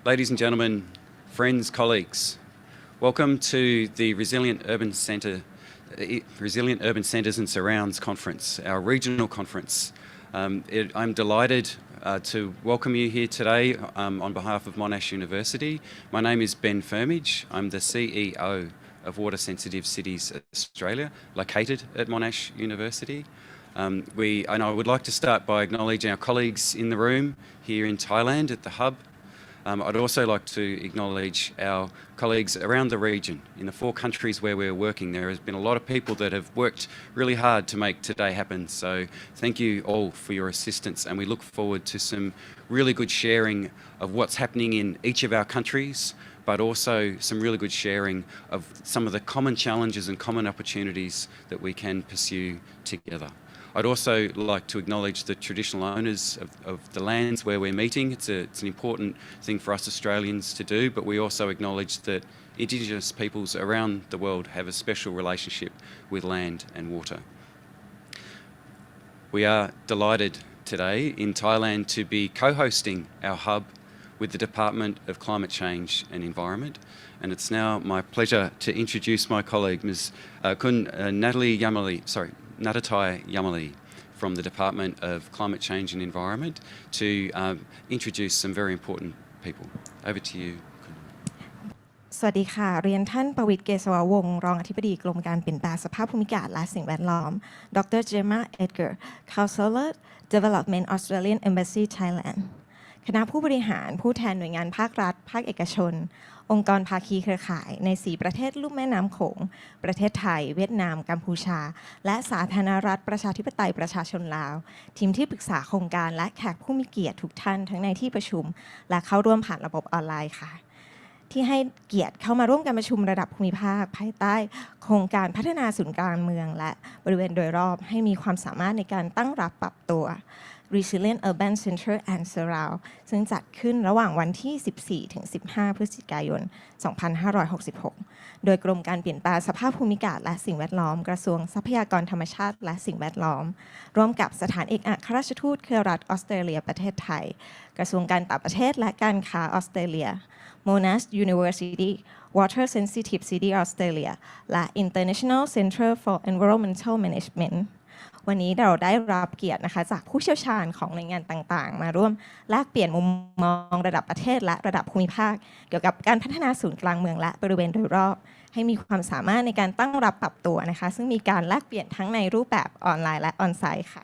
Ladies and gentlemen, friends, colleagues, welcome to the Resilient Urban Centres and Surrounds Conference, our regional conference. I'm delighted to welcome you here today on behalf of Monash University. My name is Ben Firmage. I'm the CEO of Water Sensitive Cities Australia, located at Monash University. And I would like to start by acknowledging our colleagues in the room here in Thailand at the Hub. I'd also like to acknowledge our colleagues around the region in the 4 countries where we're working. There has been a lot of people that have worked really hard to make today happen. So thank you all for your assistance, and we look forward to some really good sharing of what's happening in each of our countries, but also some really good sharing of some of the common challenges and common opportunities that we can pursue together. I'd also like to acknowledge the traditional owners of the lands where we're meeting. It's an important thing for us Australians to do, but we also acknowledge that Indigenous peoples around the world have a special relationship with land and water. We are delighted today in Thailand to be co-hosting our hub with the Department of Climate Change and Environment. And it's now my pleasure to introduce my colleague, Ms. Natatai Yamali from the Department of Climate Change and Environment to introduce some very important people. Over to you. สวัสดีค่ะเรียนท่านประวิตร เกษววงศ์รองอธิบดีกรมการเปลี่ยนแปลงสภาพภูมิอากาศและสิ่งแวดล้อม Dr. Gemma Edgar Counselor Development Australian Embassy Thailand คณะผู้บริหารผู้แทนหน่วยงานภาครัฐภาคเอกชนองค์กรภาคีเครือข่ายใน4ประเทศลุ่มแม่น้ำโขงประเทศไทยเวียดนามกัมพูชาและสาธารณรัฐประชาธิปไตยประชาชนลาวทีมที่ปรึกษาโครงการและแขกผู้มีเกียรติทุกท่านทั้งในที่ประชุมและเข้าร่วมผ่านระบบออนไลน์ค่ะที่ให้เกียรติเข้ามาร่วมการประชุมระดับภูมิภาคภายใต้โครงการพัฒนาศูนย์กลางเมืองและบริเวณโดยรอบให้มีความสามารถในการตั้งรับปรับตัว Resilient Urban Centre and Surround ซึ่งจัดขึ้นระหว่างวันที่ 14-15 พฤศจิกายน 2566 โดยกรมการเปลี่ยนแปลงสภาพภูมิอากาศและสิ่งแวดล้อมกระทรวงทรัพยากรธรรมชาติและสิ่งแวดล้อมร่วมกับสถานเอกอัครราชทูตเครือรัฐออสเตรเลียประเทศไทยกระทรวงการต่างประเทศและการค้าออสเตรเลีย Monash University Water Sensitive City Australia และ International Centre for Environmental Management วันนี้เราได้รับเกียรตินะคะจากผู้เชี่ยวชาญของหน่วยงานต่างๆมาร่วมแลกเปลี่ยนมุมมองระดับประเทศและระดับภูมิภาคเกี่ยวกับการพัฒนาศูนย์กลางเมืองและบริเวณโดยรอบให้มีความสามารถในการตั้งรับปรับตัวนะคะซึ่งมีการแลกเปลี่ยนทั้งในรูปแบบออนไลน์และออนไซต์ค่ะ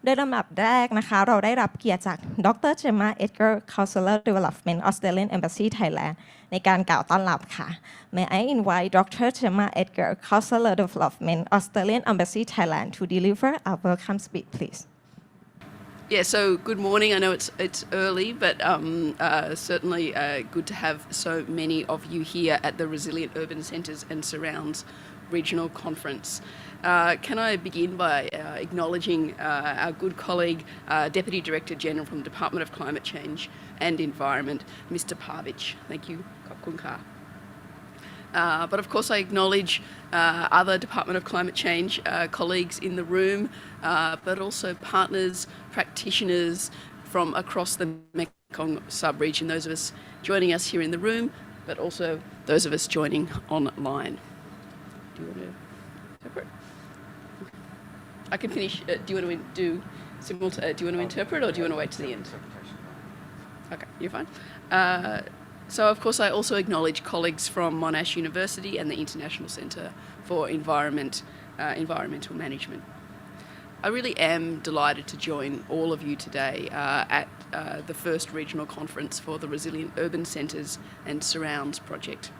โดยลำดับแรกนะคะเราได้รับเกียรติจากดร. Gemma Edgar Counselor Development Australian Embassy Thailand ในการกล่าวต้อนรับค่ะ May I invite Dr. Gemma Edgar Counselor Development Australian Embassy Thailand to deliver a welcome speech, please. Yeah, so good morning. I know it's early, but certainly good to have so many of you here at the Resilient Urban Centres and Surrounds Regional Conference. Can I begin by acknowledging our good colleague, Deputy Director General from the Department of Climate Change and Environment, Mr. Pavich. Thank you. Khop-kun-ka. But of course I acknowledge other Department of Climate Change colleagues in the room, but also partners, practitioners from across the Mekong sub-region, those of us joining us here in the room, but also those of us joining online. Do you want to interpret? I can finish. Do you want to interpret, or do you want to wait to the end? Okay, you're fine. So of course I also acknowledge colleagues from Monash University and the International Centre for Environmental Management. I really am delighted to join all of you today at the first regional conference for the Resilient Urban Centres and Surrounds project.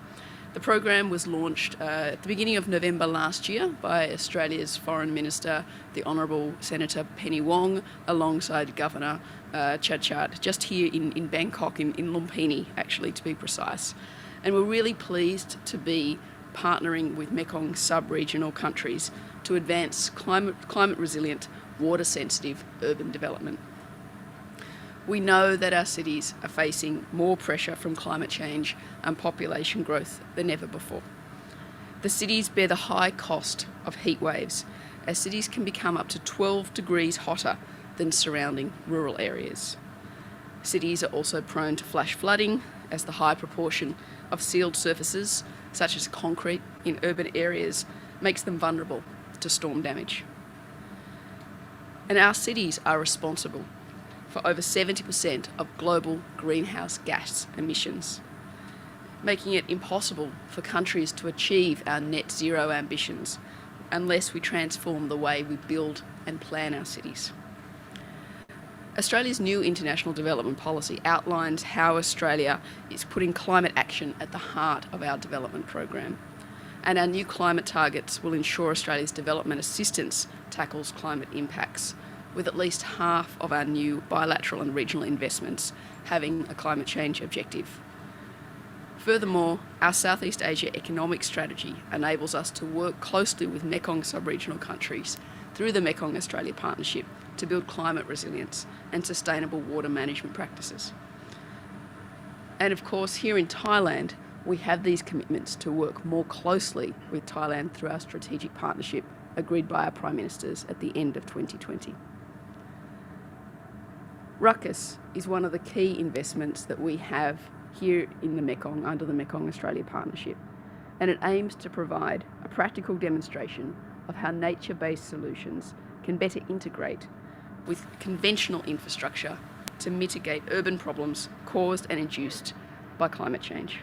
The program was launched at the beginning of November last year by Australia's Foreign Minister, the Honourable Senator Penny Wong, alongside Governor Chadchad, just here in Bangkok, in Lumpini, actually, to be precise. And we're really pleased to be partnering with Mekong sub-regional countries to advance climate-resilient, water-sensitive urban development. We know that our cities are facing more pressure from climate change and population growth than ever before. The cities bear the high cost of heat waves, as cities can become up to 12 degrees hotter than surrounding rural areas. Cities are also prone to flash flooding, as the high proportion of sealed surfaces, such as concrete in urban areas, makes them vulnerable to storm damage. And our cities are responsible for over 70% of global greenhouse gas emissions, making it impossible for countries to achieve our net zero ambitions unless we transform the way we build and plan our cities. Australia's new international development policy outlines how Australia is putting climate action at the heart of our development program. And our new climate targets will ensure Australia's development assistance tackles climate impacts, with at least half of our new bilateral and regional investments having a climate change objective. Furthermore, our Southeast Asia economic strategy enables us to work closely with Mekong sub-regional countries through the Mekong Australia Partnership to build climate resilience and sustainable water management practices. And of course, here in Thailand, we have these commitments to work more closely with Thailand through our strategic partnership agreed by our Prime Ministers at the end of 2020. RUCaS is one of the key investments that we have here in the Mekong under the Mekong Australia Partnership, and it aims to provide a practical demonstration of how nature-based solutions can better integrate with conventional infrastructure to mitigate urban problems caused and induced by climate change.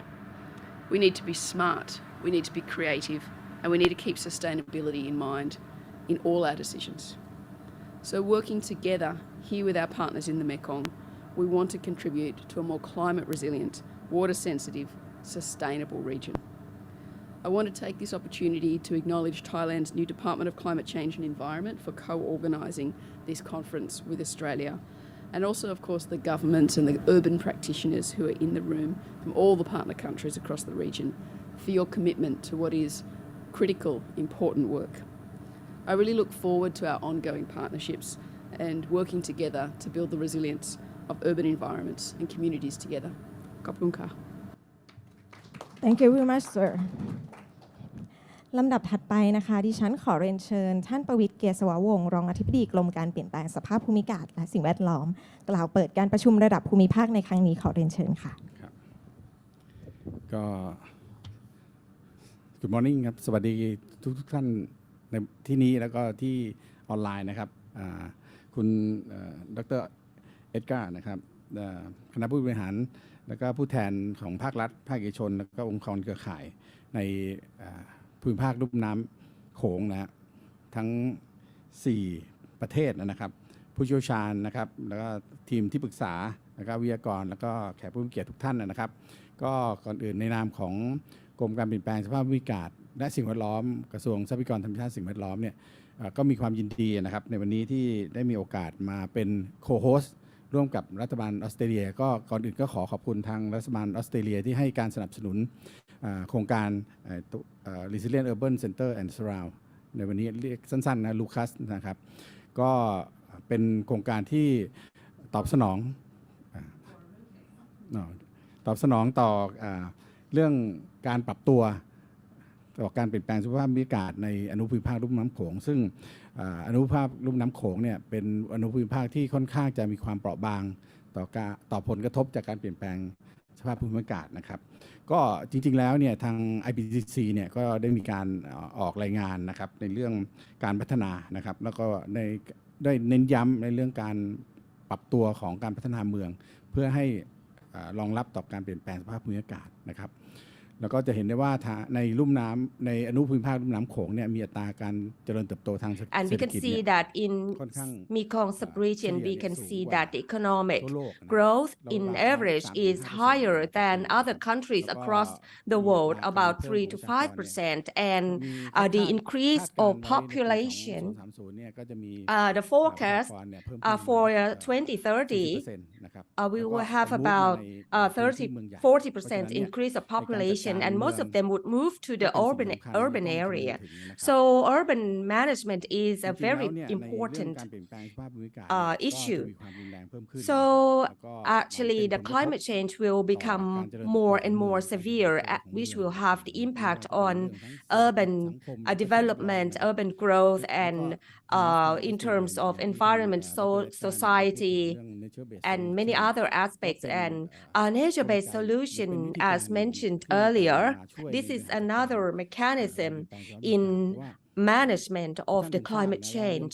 We need to be smart, we need to be creative, and we need to keep sustainability in mind in all our decisions. So working together here with our partners in the Mekong, we want to contribute to a more climate resilient, water sensitive, sustainable region. I want to take this opportunity to acknowledge Thailand's new Department of Climate Change and Environment for co-organising this conference with Australia, and also of course the governments and the urban practitioners who are in the room from all the partner countries across the region for your commitment to what is critical, important work. I really look forward to our ongoing partnerships and working together to build the resilience of urban environments and communities together. Kapungka. Thank you very much, sir. ลำดับถัดไปนะคะดิฉันขอเรียนเชิญท่านประวิตร เกษววงศ์รองอธิบดีกรมการเปลี่ยนแปลงสภาพภูมิอากาศและสิ่งแวดล้อมกล่าวเปิดการประชุมระดับภูมิภาคในครั้งนี้ขอเรียนเชิญค่ะครับก็ Good morning ครับสวัสดีทุกท่านในที่นี้แล้วก็ที่ออนไลน์นะครับคุณดร.เอ็ดการ์นะครับคณะผู้บริหารแล้วก็ผู้แทนของภาครัฐภาคเอกชนแล้วก็องค์กรเครือข่ายในภูมิภาคลุ่มน้ำโขงนะฮะทั้ง4ประเทศนะครับผู้เชี่ยวชาญนะครับแล้วก็ทีมที่ปรึกษาแล้วก็วิทยากรแล้วก็แขกผู้มีเกียรติทุกท่านนะครับก็ก่อนอื่นในนามของกรมการเปลี่ยนแปลงสภาพภูมิอากาศและสิ่งแวดล้อมกระทรวงทรัพยากรธรรมชาติสิ่งแวดล้อมเนี่ยก็มีความยินดีนะครับในวันนี้ที่ได้มีโอกาสมาเป็นโคโฮสต์ร่วมกับรัฐบาลออสเตรเลียก็ก่อนอื่นก็ขอบคุณทางรัฐบาลออสเตรเลียที่ให้การสนับสนุนโครงการResilient Urban Center and Surround ในวันนี้เรียกสั้นๆนะ RUCaS นะครับก็เป็นโครงการที่ตอบสนองต่อเรื่องการปรับตัวต่อการเปลี่ยนแปลงสภาพภูมิอากาศในอนุภูมิภาคลุ่มน้ำโขงซึ่งอนุภูมิภาคลุ่มน้ำโขงเนี่ยเป็นอนุภูมิภาคที่ค่อนข้างจะมีความเปราะบางต่อผลกระทบจากการเปลี่ยนแปลงสภาพภูมิอากาศนะครับก็จริงๆแล้วเนี่ยทาง IPCC เนี่ยก็ได้มีการออกรายงานนะครับในเรื่องการพัฒนานะครับแล้วก็ได้เน้นย้ำในเรื่องการปรับตัวของการพัฒนาเมืองเพื่อให้รองรับต่อการเปลี่ยนแปลงสภาพภูมิอากาศนะครับแล้วก็จะเห็นได้ว่าในลุ่มน้ำในอนุภูมิภาคลุ่มน้ำโขงเนี่ยมีอัตราการเจริญเติบโตทางเศรษฐกิจ And we can see that in Mekong sub-region, we can see that the economic growth in average is higher than other countries across the world, about 3 to 5%. And the increase of population, the forecast for 2030, we will have about 40% increase of population population, and most of them would move to the urban area. So urban management is a very important issue. So actually, the climate change will become more and more severe, which will have the impact on urban development, urban growth, and in terms of environment, society, and many other aspects. And a nature-based solution, as mentioned earlier, this is another mechanism in management of the climate change.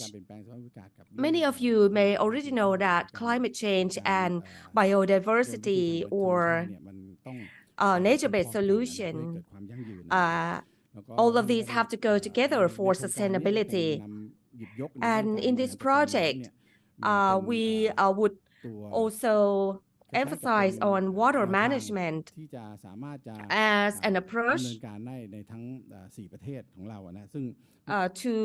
Many of you may already know that climate change and biodiversity or nature-based solution, all of these have to go together for sustainability. And in this project, we would also emphasize on water management as an approach to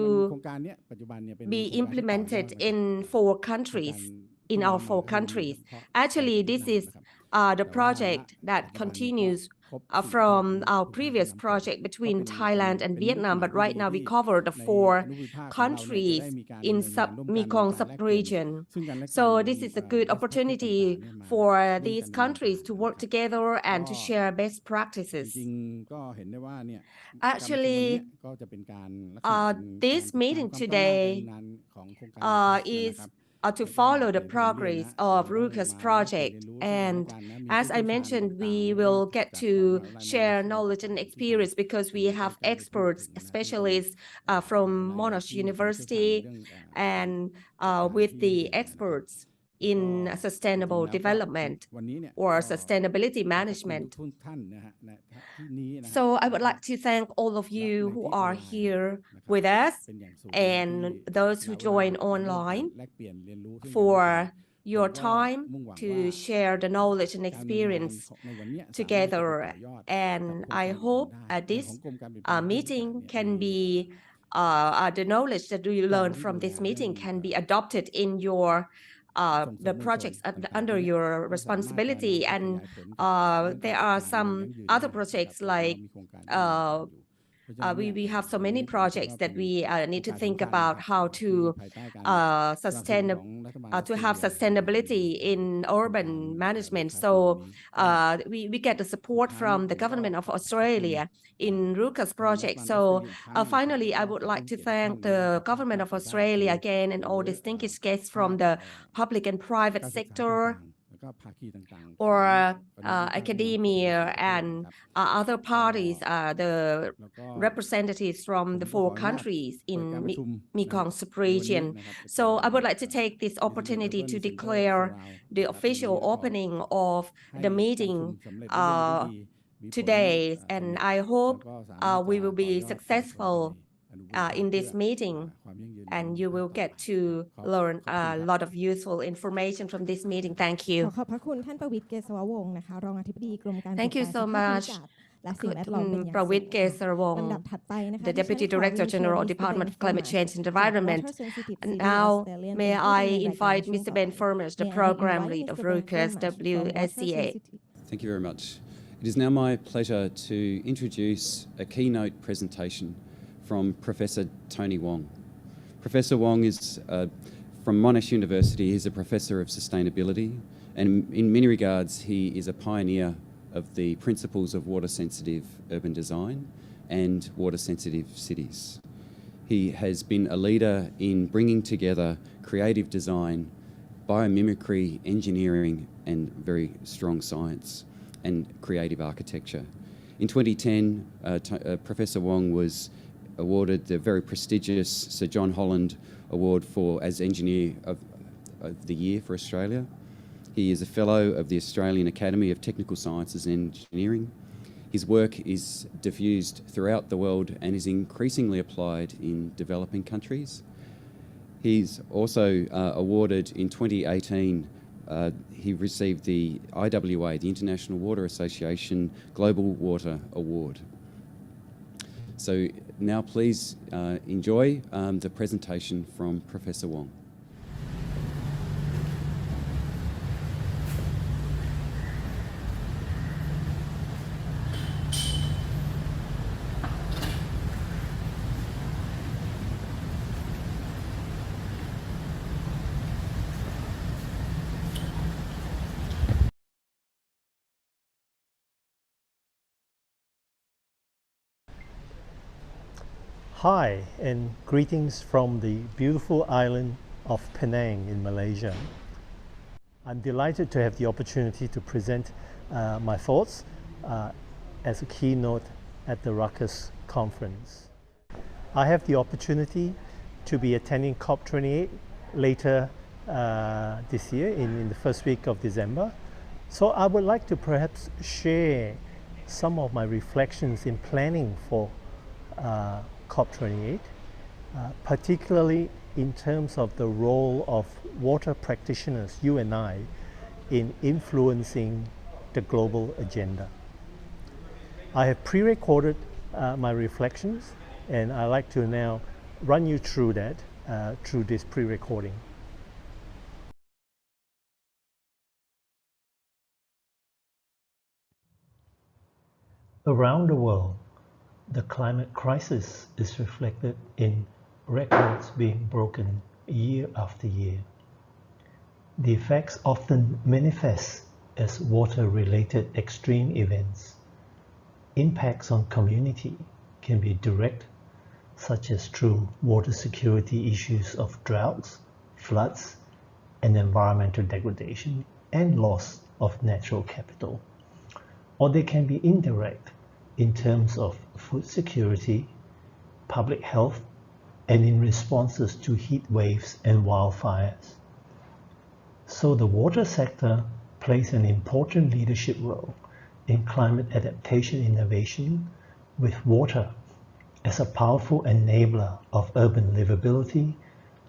be implemented in 4 countries, in our 4 countries. Actually, this is the project that continues from our previous project between Thailand and Vietnam, but right now we cover the 4 countries in Mekong sub-region. So this is a good opportunity for these countries to work together and to share best practices. Actually, this meeting today is to follow the progress of RUCaS project. And as I mentioned, we will get to share knowledge and experience because we have experts, specialists from Monash University, and with the experts in sustainable development or sustainability management. So I would like to thank all of you who are here with us and those who join online for your time to share the knowledge and experience together. And I hope this meeting can be the knowledge that you learn from this meeting can be adopted in your the projects under your responsibility. And there are some other projects like we have so many projects that we need to think about how to have sustainability in urban management. So we get the support from the government of Australia in RUCaS project. So finally, I would like to thank the government of Australia again and all distinguished guests from the public and private sector or academia and other parties, the representatives from the 4 countries in Mekong sub-region. So I would like to take this opportunity to declare the official opening of the meeting today, and I hope we will be successful in this meeting, and you will get to learn a lot of useful information from this meeting. Thank you. ขอบพระคุณท่านประวิตร เกษววงศ์นะคะรองอธิบดีกรมการ Thank you so much, Pravit Kesarwong, the Deputy Director General, Department of Climate Change and Environment. And now, may I invite Mr. Ben Firmus, the Program Lead of RUCaS WSCA. Thank you very much. It is now my pleasure to introduce a keynote presentation from Professor Tony Wong. Professor Wong is from Monash University. He's a professor of sustainability, and in many regards, he is a pioneer of the principles of water-sensitive urban design and water-sensitive cities. He has been a leader in bringing together creative design, biomimicry, engineering, and very strong science and creative architecture. In 2010, Professor Wong was awarded the very prestigious Sir John Holland Award as Engineer of the Year for Australia. He is a Fellow of the Australian Academy of Technical Sciences and Engineering. His work is diffused throughout the world and is increasingly applied in developing countries. He's also awarded in 2018, he received the IWA, the International Water Association Global Water Award. So now please enjoy the presentation from Professor Wong. Hi, and greetings from the beautiful island of Penang in Malaysia. I'm delighted to have the opportunity to present my thoughts as a keynote at the RUCaS conference. I have the opportunity to be attending COP28 later this year in the first week of December. So I would like to perhaps share some of my reflections in planning for COP28, particularly in terms of the role of water practitioners, you and I, in influencing the global agenda. I have pre-recorded my reflections, and I'd like to now run you through that through this pre-recording. Around the world, the climate crisis is reflected in records being broken year after year. The effects often manifest as water-related extreme events. Impacts on community can be direct, such as through water security issues of droughts, floods, and environmental degradation, and loss of natural capital. Or they can be indirect in terms of food security, public health, and in responses to heat waves and wildfires. So the water sector plays an important leadership role in climate adaptation innovation, with water as a powerful enabler of urban livability,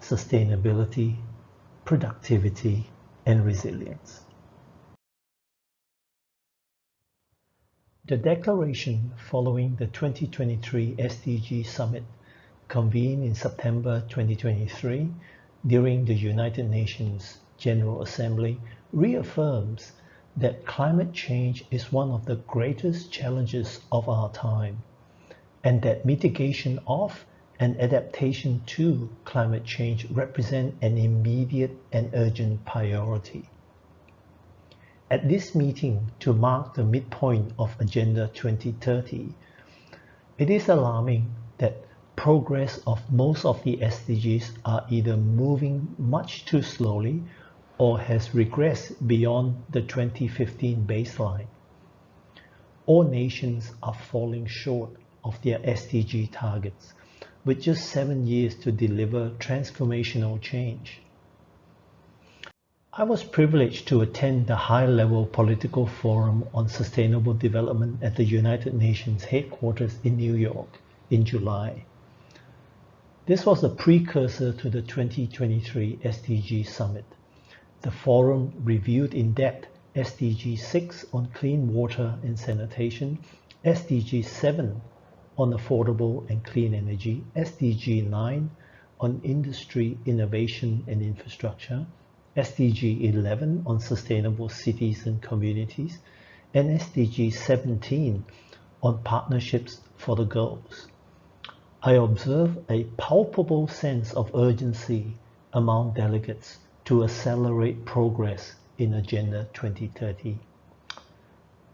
sustainability, productivity, and resilience. The declaration following the 2023 SDG Summit, convened in September 2023 during the United Nations General Assembly, reaffirms that climate change is one of the greatest challenges of our time, and that mitigation of and adaptation to climate change represent an immediate and urgent priority. At this meeting, to mark the midpoint of Agenda 2030, it is alarming that progress of most of the SDGs are either moving much too slowly or has regressed beyond the 2015 baseline. All nations are falling short of their SDG targets, with just 7 years to deliver transformational change. I was privileged to attend the high-level political forum on sustainable development at the United Nations headquarters in New York in July. This was a precursor to the 2023 SDG Summit. The forum reviewed in depth SDG 6 on clean water and sanitation, SDG 7 on affordable and clean energy, SDG 9 on industry, innovation and infrastructure, SDG 11 on sustainable cities and communities, and SDG 17 on partnerships for the goals. I observe a palpable sense of urgency among delegates to accelerate progress in Agenda 2030.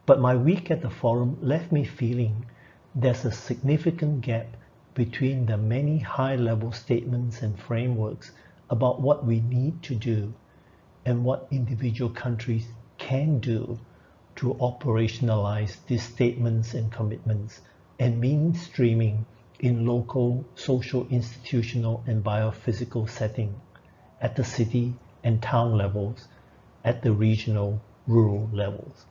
But my week at the forum left me feeling there's a significant gap between the many high-level statements and frameworks about what we need to do and what individual countries can do to operationalize these statements and commitments and mainstreaming in local, social, institutional, and biophysical setting, at the city and town levels, at the regional, rural levels.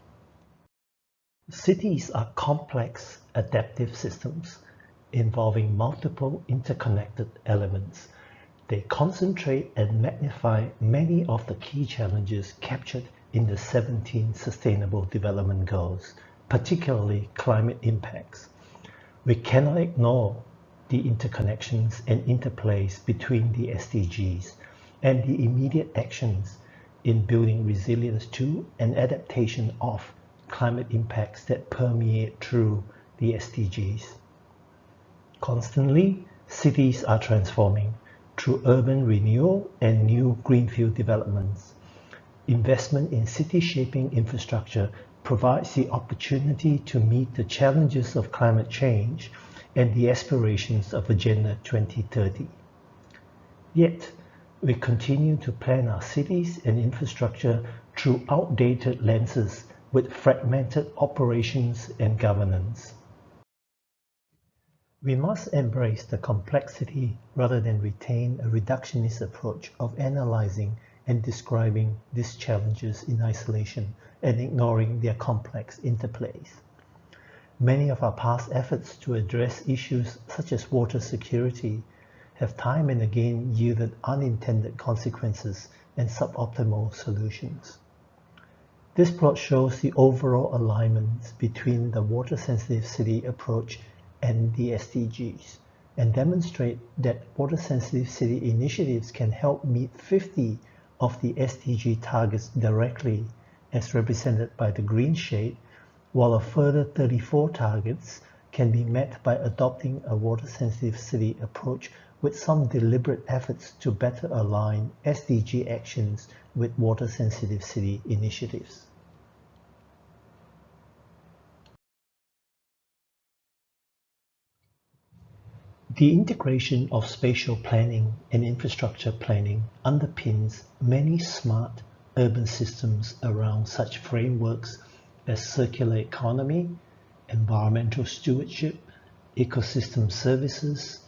Cities are complex, adaptive systems involving multiple interconnected elements. They concentrate and magnify many of the key challenges captured in the 17 Sustainable Development Goals, particularly climate impacts. We cannot ignore the interconnections and interplays between the SDGs and the immediate actions in building resilience to and adaptation of climate impacts that permeate through the SDGs. Constantly, cities are transforming through urban renewal and new greenfield developments. Investment in city-shaping infrastructure provides the opportunity to meet the challenges of climate change and the aspirations of Agenda 2030. Yet, we continue to plan our cities and infrastructure through outdated lenses with fragmented operations and governance. We must embrace the complexity rather than retain a reductionist approach of analyzing and describing these challenges in isolation and ignoring their complex interplays. Many of our past efforts to address issues such as water security have time and again yielded unintended consequences and suboptimal solutions. This plot shows the overall alignment between the water-sensitive city approach and the SDGs, and demonstrate that water-sensitive city initiatives can help meet 50 of the SDG targets directly, as represented by the green shade, while a further 34 targets can be met by adopting a water-sensitive city approach with some deliberate efforts to better align SDG actions with water-sensitive city initiatives. The integration of spatial planning and infrastructure planning underpins many smart urban systems around such frameworks as circular economy, environmental stewardship, ecosystem services,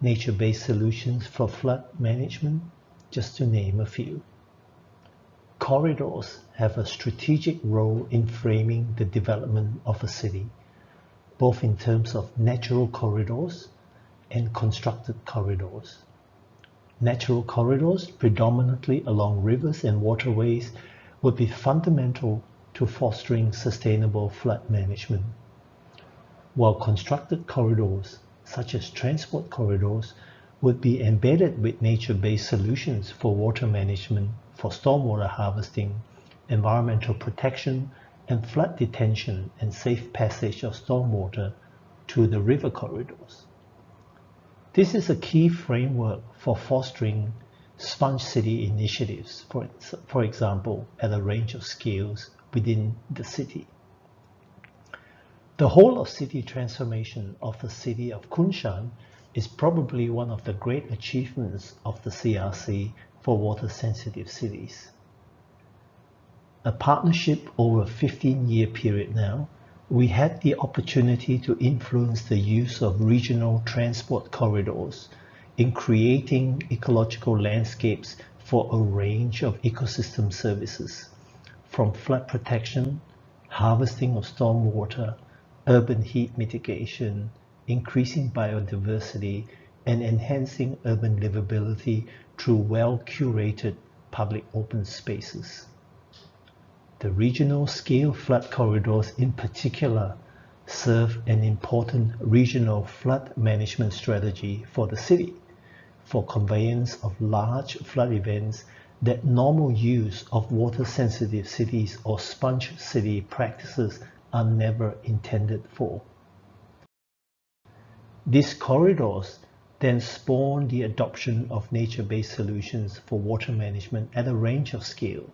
nature-based solutions for flood management, just to name a few. Corridors have a strategic role in framing the development of a city, both in terms of natural corridors and constructed corridors. Natural corridors, predominantly along rivers and waterways, would be fundamental to fostering sustainable flood management, while constructed corridors, such as transport corridors, would be embedded with nature-based solutions for water management, for stormwater harvesting, environmental protection, and flood detention and safe passage of stormwater to the river corridors. This is a key framework for fostering sponge city initiatives, for example, at a range of scales within the city. The whole of city transformation of the city of Kunshan is probably one of the great achievements of the CRC for water-sensitive cities. A partnership over a 15-year period now, we had the opportunity to influence the use of regional transport corridors in creating ecological landscapes for a range of ecosystem services, from flood protection, harvesting of stormwater, urban heat mitigation, increasing biodiversity, and enhancing urban livability through well-curated public open spaces. The regional scale flood corridors in particular serve an important regional flood management strategy for the city, for conveyance of large flood events that normal use of water-sensitive cities or sponge city practices are never intended for. These corridors then spawn the adoption of nature-based solutions for water management at a range of scale.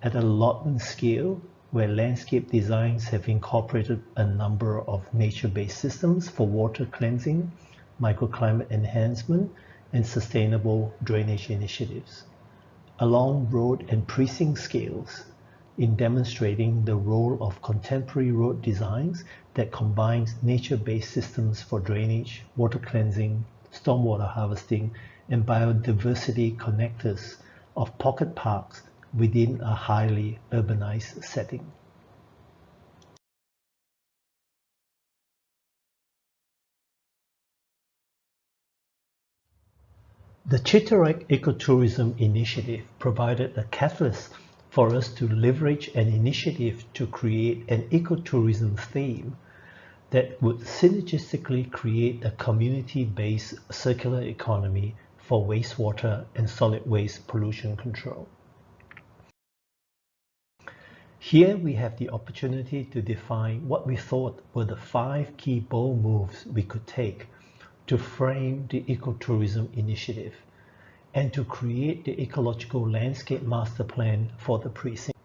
At an allotment scale, where landscape designs have incorporated a number of nature-based systems for water cleansing, microclimate enhancement, and sustainable drainage initiatives. Along road and precinct scales, in demonstrating the role of contemporary road designs that combines nature-based systems for drainage, water cleansing, stormwater harvesting, and biodiversity connectors of pocket parks within a highly urbanized setting. The Chittorek Ecotourism Initiative provided a catalyst for us to leverage an initiative to create an ecotourism theme that would synergistically create a community-based circular economy for wastewater and solid waste pollution control. Here we have the opportunity to define what we thought were the 5 key bold moves we could take to frame the ecotourism initiative and to create the ecological landscape master plan for the precinct.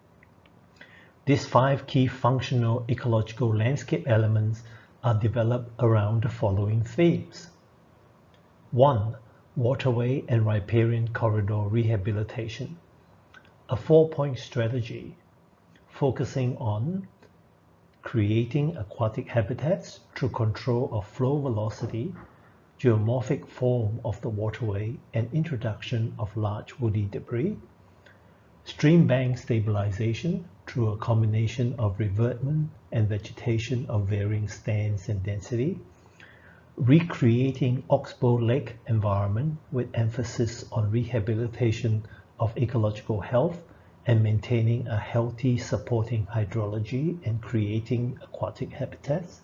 These 5 key functional ecological landscape elements are developed around the following themes. 1. Waterway and riparian corridor rehabilitation. A 4-point strategy focusing on creating aquatic habitats through control of flow velocity, geomorphic form of the waterway, and introduction of large woody debris. Stream bank stabilization through a combination of revetment and vegetation of varying stands and density. Recreating Oxbow Lake environment with emphasis on rehabilitation of ecological health and maintaining a healthy supporting hydrology and creating aquatic habitats.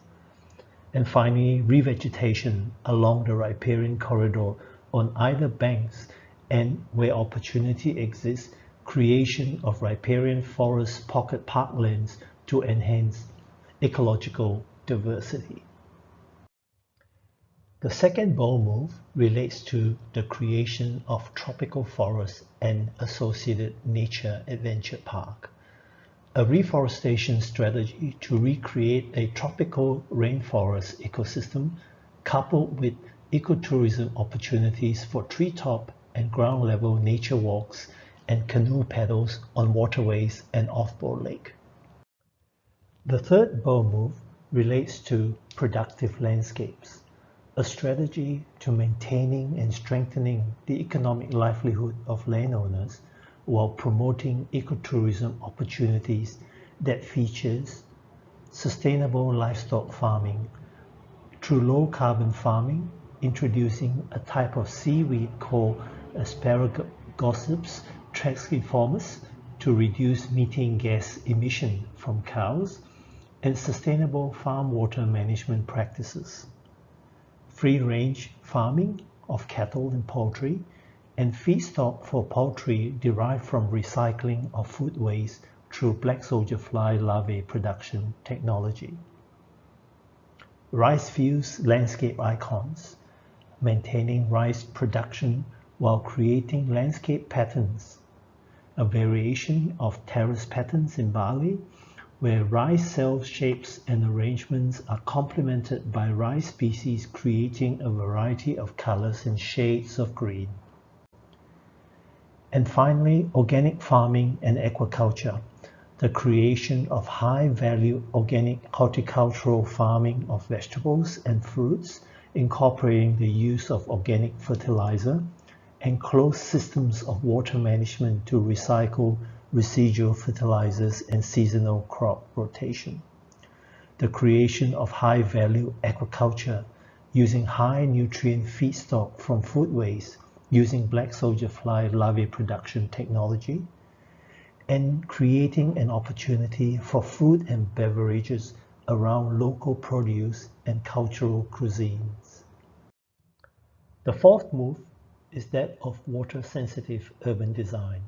And finally, revegetation along the riparian corridor on either banks, and where opportunity exists, creation of riparian forest pocket parklands to enhance ecological diversity. The second bold move relates to the creation of tropical forests and associated nature adventure park, a reforestation strategy to recreate a tropical rainforest ecosystem coupled with ecotourism opportunities for treetop and ground level nature walks and canoe paddles on waterways and off-board lake. The third bold move relates to productive landscapes, a strategy to maintaining and strengthening the economic livelihood of landowners while promoting ecotourism opportunities that features sustainable livestock farming through low carbon farming, introducing a type of seaweed called Asparagus trixiformis to reduce methane gas emission from cows, and sustainable farm water management practices. Free-range farming of cattle and poultry, and feedstock for poultry derived from recycling of food waste through black soldier fly larvae production technology. Rice fields landscape icons, maintaining rice production while creating landscape patterns, a variation of terrace patterns in Bali, where rice cell shapes and arrangements are complemented by rice species creating a variety of colors and shades of green. And finally, organic farming and aquaculture, the creation of high-value organic horticultural farming of vegetables and fruits, incorporating the use of organic fertilizer, and closed systems of water management to recycle residual fertilizers and seasonal crop rotation. The creation of high-value aquaculture using high nutrient feedstock from food waste using black soldier fly larvae production technology, and creating an opportunity for food and beverages around local produce and cultural cuisines. The fourth move is that of water-sensitive urban design,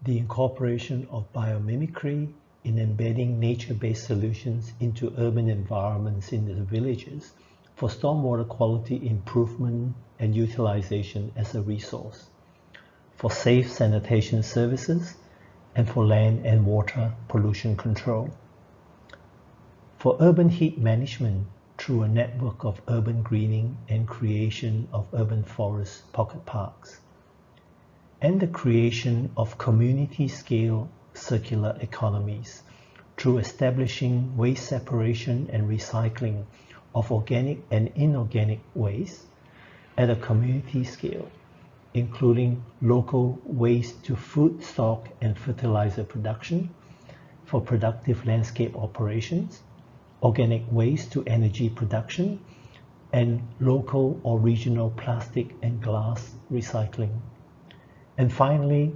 the incorporation of biomimicry in embedding nature-based solutions into urban environments in the villages for stormwater quality improvement and utilization as a resource, for safe sanitation services, and for land and water pollution control. For urban heat management through a network of urban greening and creation of urban forest pocket parks, and the creation of community-scale circular economies through establishing waste separation and recycling of organic and inorganic waste at a community scale, including local waste to food stock and fertilizer production for productive landscape operations, organic waste to energy production, and local or regional plastic and glass recycling. And finally,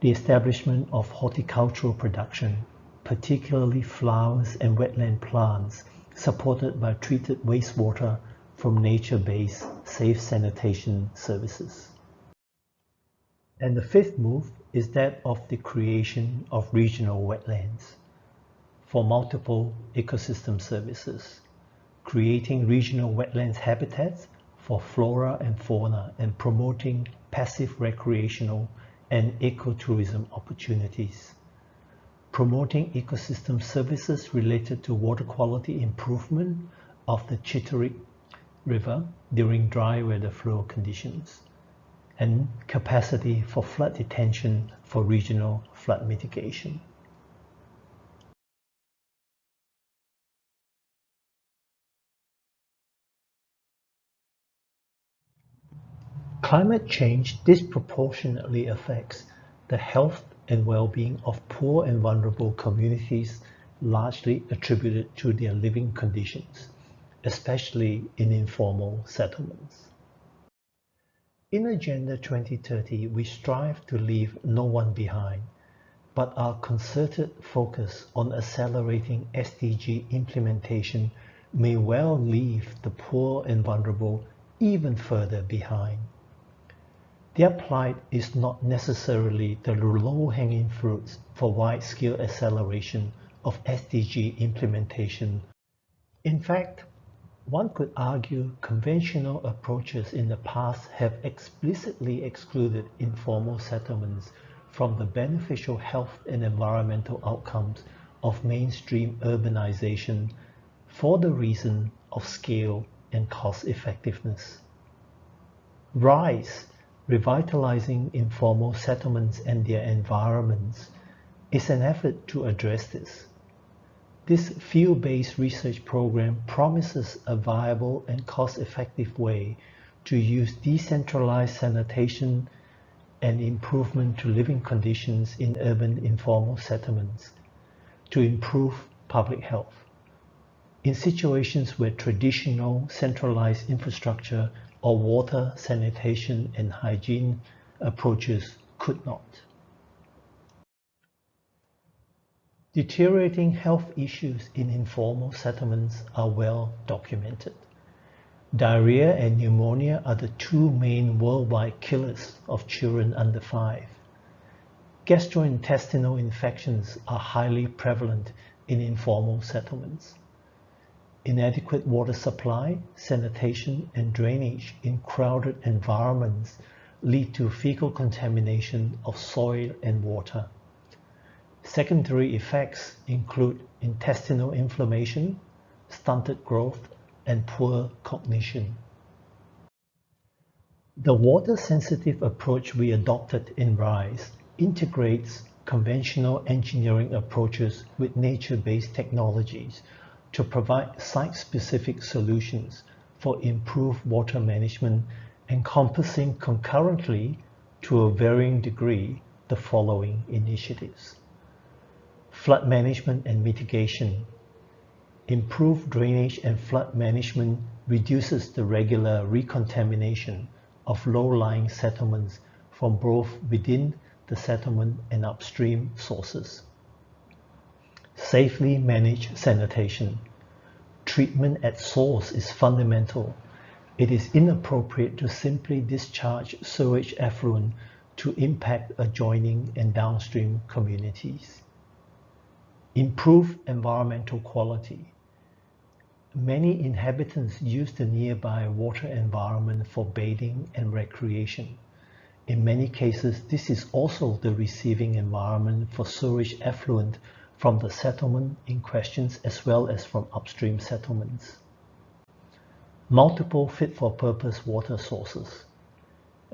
the establishment of horticultural production, particularly flowers and wetland plants, supported by treated wastewater from nature-based safe sanitation services. And the fifth move is that of the creation of regional wetlands for multiple ecosystem services, creating regional wetlands habitats for flora and fauna and promoting passive recreational and ecotourism opportunities, promoting ecosystem services related to water quality improvement of the Chitterick River during dry weather flow conditions, and capacity for flood detention for regional flood mitigation. Climate change disproportionately affects the health and well-being of poor and vulnerable communities, largely attributed to their living conditions, especially in informal settlements. In Agenda 2030, we strive to leave no one behind, but our concerted focus on accelerating SDG implementation may well leave the poor and vulnerable even further behind. Their plight is not necessarily the low-hanging fruits for wide-scale acceleration of SDG implementation. In fact, one could argue conventional approaches in the past have explicitly excluded informal settlements from the beneficial health and environmental outcomes of mainstream urbanization for the reason of scale and cost effectiveness. RISE, Revitalizing Informal Settlements and Their Environments, is an effort to address this. This field-based research program promises a viable and cost-effective way to use decentralized sanitation and improvement to living conditions in urban informal settlements to improve public health in situations where traditional centralized infrastructure or water, sanitation, and hygiene approaches could not. Deteriorating health issues in informal settlements are well documented. Diarrhea and pneumonia are the two main worldwide killers of children under 5. Gastrointestinal infections are highly prevalent in informal settlements. Inadequate water supply, sanitation, and drainage in crowded environments lead to fecal contamination of soil and water. Secondary effects include intestinal inflammation, stunted growth, and poor cognition. The water-sensitive approach we adopted in RISE integrates conventional engineering approaches with nature-based technologies to provide site-specific solutions for improved water management, encompassing concurrently, to a varying degree, the following initiatives. Flood management and mitigation. Improved drainage and flood management reduces the regular recontamination of low-lying settlements from both within the settlement and upstream sources. Safely manage sanitation. Treatment at source is fundamental. It is inappropriate to simply discharge sewage effluent to impact adjoining and downstream communities. Improve environmental quality. Many inhabitants use the nearby water environment for bathing and recreation. In many cases, this is also the receiving environment for sewage effluent from the settlement in question as well as from upstream settlements. Multiple fit-for-purpose water sources.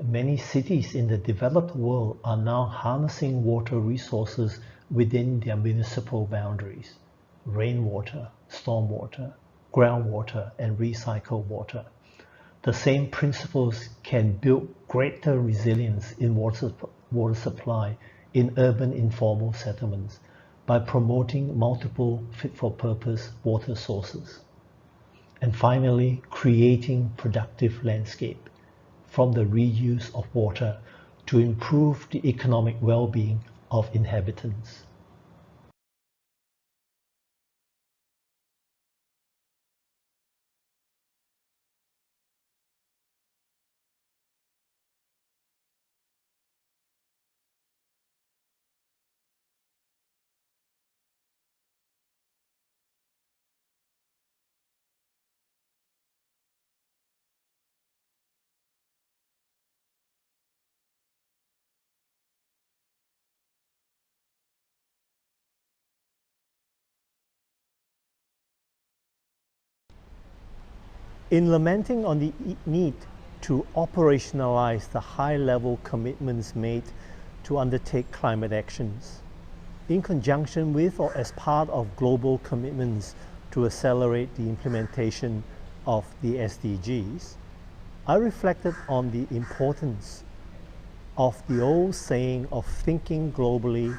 Many cities in the developed world are now harnessing water resources within their municipal boundaries: rainwater, stormwater, groundwater, and recycled water. The same principles can build greater resilience in water supply in urban informal settlements by promoting multiple fit-for-purpose water sources. And finally, creating productive landscape from the reuse of water to improve the economic well-being of inhabitants. In lamenting on the need to operationalize the high-level commitments made to undertake climate actions, in conjunction with or as part of global commitments to accelerate the implementation of the SDGs, I reflected on the importance of the old saying of thinking globally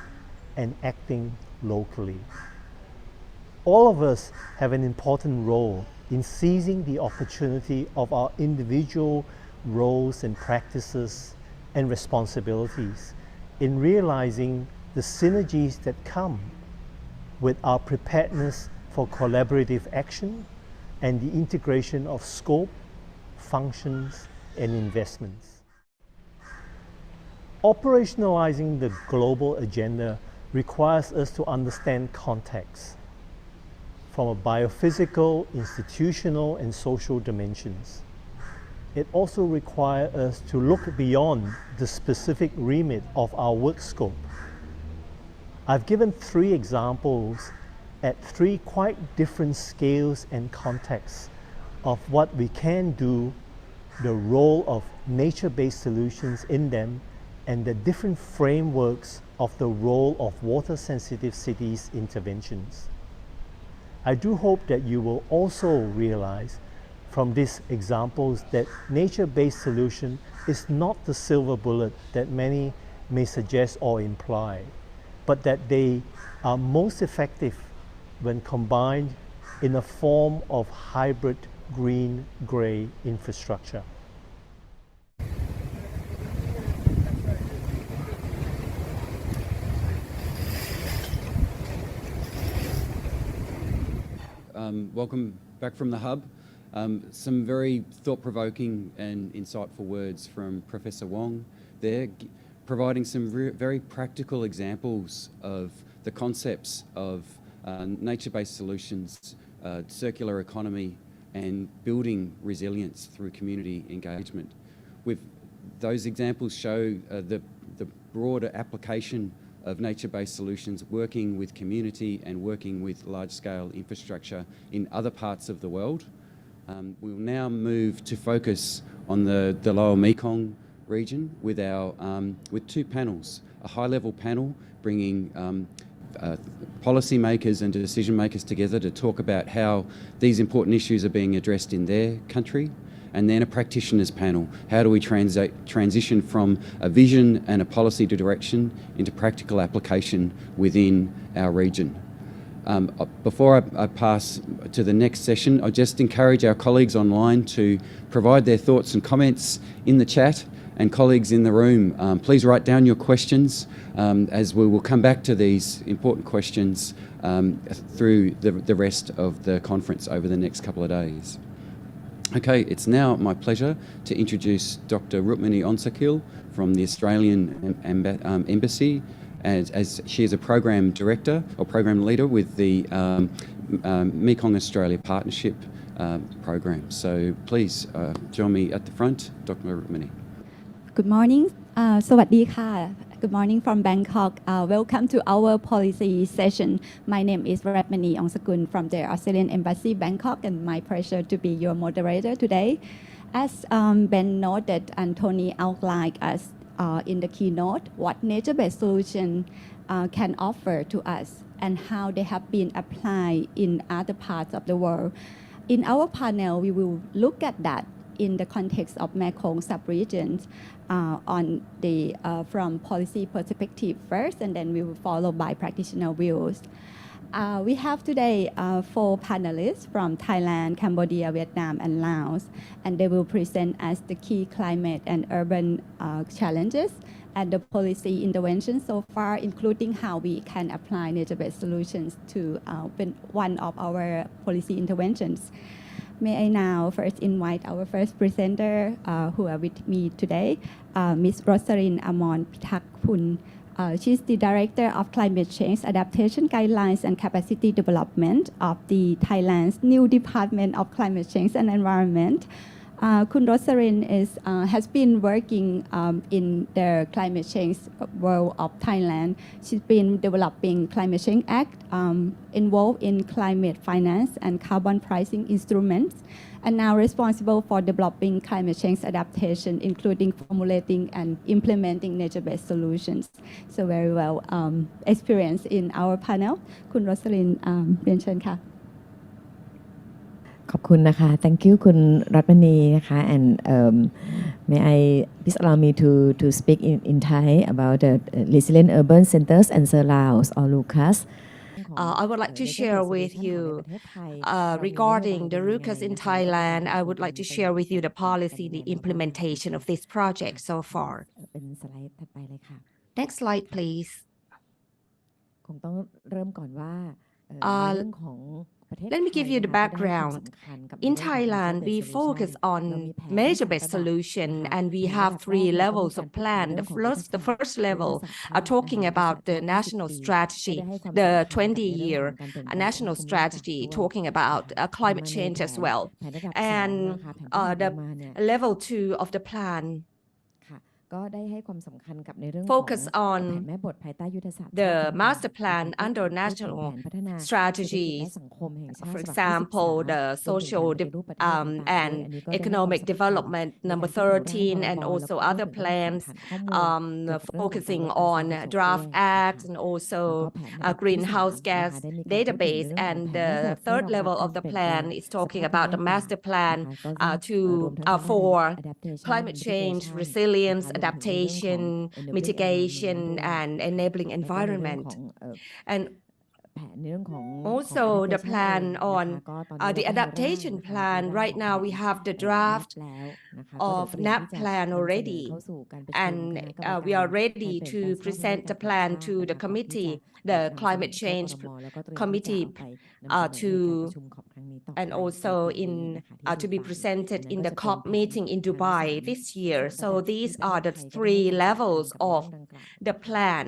and acting locally. All of us have an important role in seizing the opportunity of our individual roles and practices and responsibilities in realizing the synergies that come with our preparedness for collaborative action and the integration of scope, functions, and investments. Operationalizing the global agenda requires us to understand context from a biophysical, institutional, and social dimensions. It also requires us to look beyond the specific remit of our work scope. I've given 3 examples at 3 quite different scales and contexts of what we can do, the role of nature-based solutions in them, and the different frameworks of the role of water-sensitive cities interventions. I do hope that you will also realize from these examples that nature-based solution is not the silver bullet that many may suggest or imply, but that they are most effective when combined in a form of hybrid green-gray infrastructure. Welcome back from the hub. Some very thought-provoking and insightful words from Professor Wong there, providing some very practical examples of the concepts of nature-based solutions, circular economy, and building resilience through community engagement. Those examples show the broader application of nature-based solutions, working with community and working with large-scale infrastructure in other parts of the world. We'll now move to focus on the lower Mekong region with with 2 panels. A high-level panel bringing policymakers and decision makers together to talk about how these important issues are being addressed in their country, and then a practitioners panel. How do we transition from a vision and a policy direction into practical application within our region? Before I pass to the next session, I just encourage our colleagues online to provide their thoughts and comments in the chat, and colleagues in the room, please write down your questions as we will come back to these important questions through the rest of the conference over the next couple of days. Okay, it's now my pleasure to introduce Dr. Rukmini Onsakil from the Australian Embassy, as she is a program director or program leader with the Mekong Australia Partnership program. So please join me at the front, Dr. Rukmini. Good morning. สวัสดีค่ะ Good morning from Bangkok. Welcome to our policy session. My name is Rukmini Onsakul from the Australian Embassy, Bangkok, and my pleasure to be your moderator today. As Ben noted and Tony outlined us in the keynote, what nature-based solution can offer to us and how they have been applied in other parts of the world. In our panel, we will look at that in the context of Mekong subregions on the from policy perspective first, and then we will follow by practitioner views. We have today 4 panelists from Thailand, Cambodia, Vietnam, and Laos, and they will present us the key climate and urban challenges and the policy intervention so far, including how we can apply nature-based solutions to one of our policy interventions. May I now first invite our first presenter who are with me today, Ms. Rosarin Amon Pitakpun. She's the Director of Climate Change Adaptation Guidelines and Capacity Development of the Thailand's new Department of Climate Change and Environment. Kun Rosalind has been working in the climate change world of Thailand. She's been developing Climate Change Act, involved in climate finance and carbon pricing instruments, and now responsible for developing climate change adaptation, including formulating and implementing nature-based solutions. So very well experienced in our panel. Kun Rosalind เรียนเชิญค่ะ ขอบคุณนะคะ Thank you คุณรัตมณีนะคะ and may I please allow me to speak in Thai about the resilient urban centers and surrounds or RUCaS. I would like to share with you regarding the RUCaS in Thailand. I would like to share with you the policy, the implementation of this project so far. เป็นสไลด์ถัดไปเลยค่ะ Next slide, please. คงต้องเริ่มก่อนว่าในเรื่องของ Let me give you the background. In Thailand, we focus on measure-based solution, and we have 3 levels of plan. The first level are talking about the national strategy, the 20-year national strategy, talking about climate change as well. And the level 2 of the plan focus on the master plan under national strategies, for example, the social and economic development number 13, and also other plans focusing on draft acts and also greenhouse gas database. And the third level of the plan is talking about the master plan for climate change, resilience, adaptation, mitigation, and enabling environment. And also the plan on the adaptation plan. Right now we have the draft of NAP plan already, and we are ready to present the plan to the committee, the climate change committee, and also to be presented in the COP meeting in Dubai this year. So these are the 3 levels of the plan.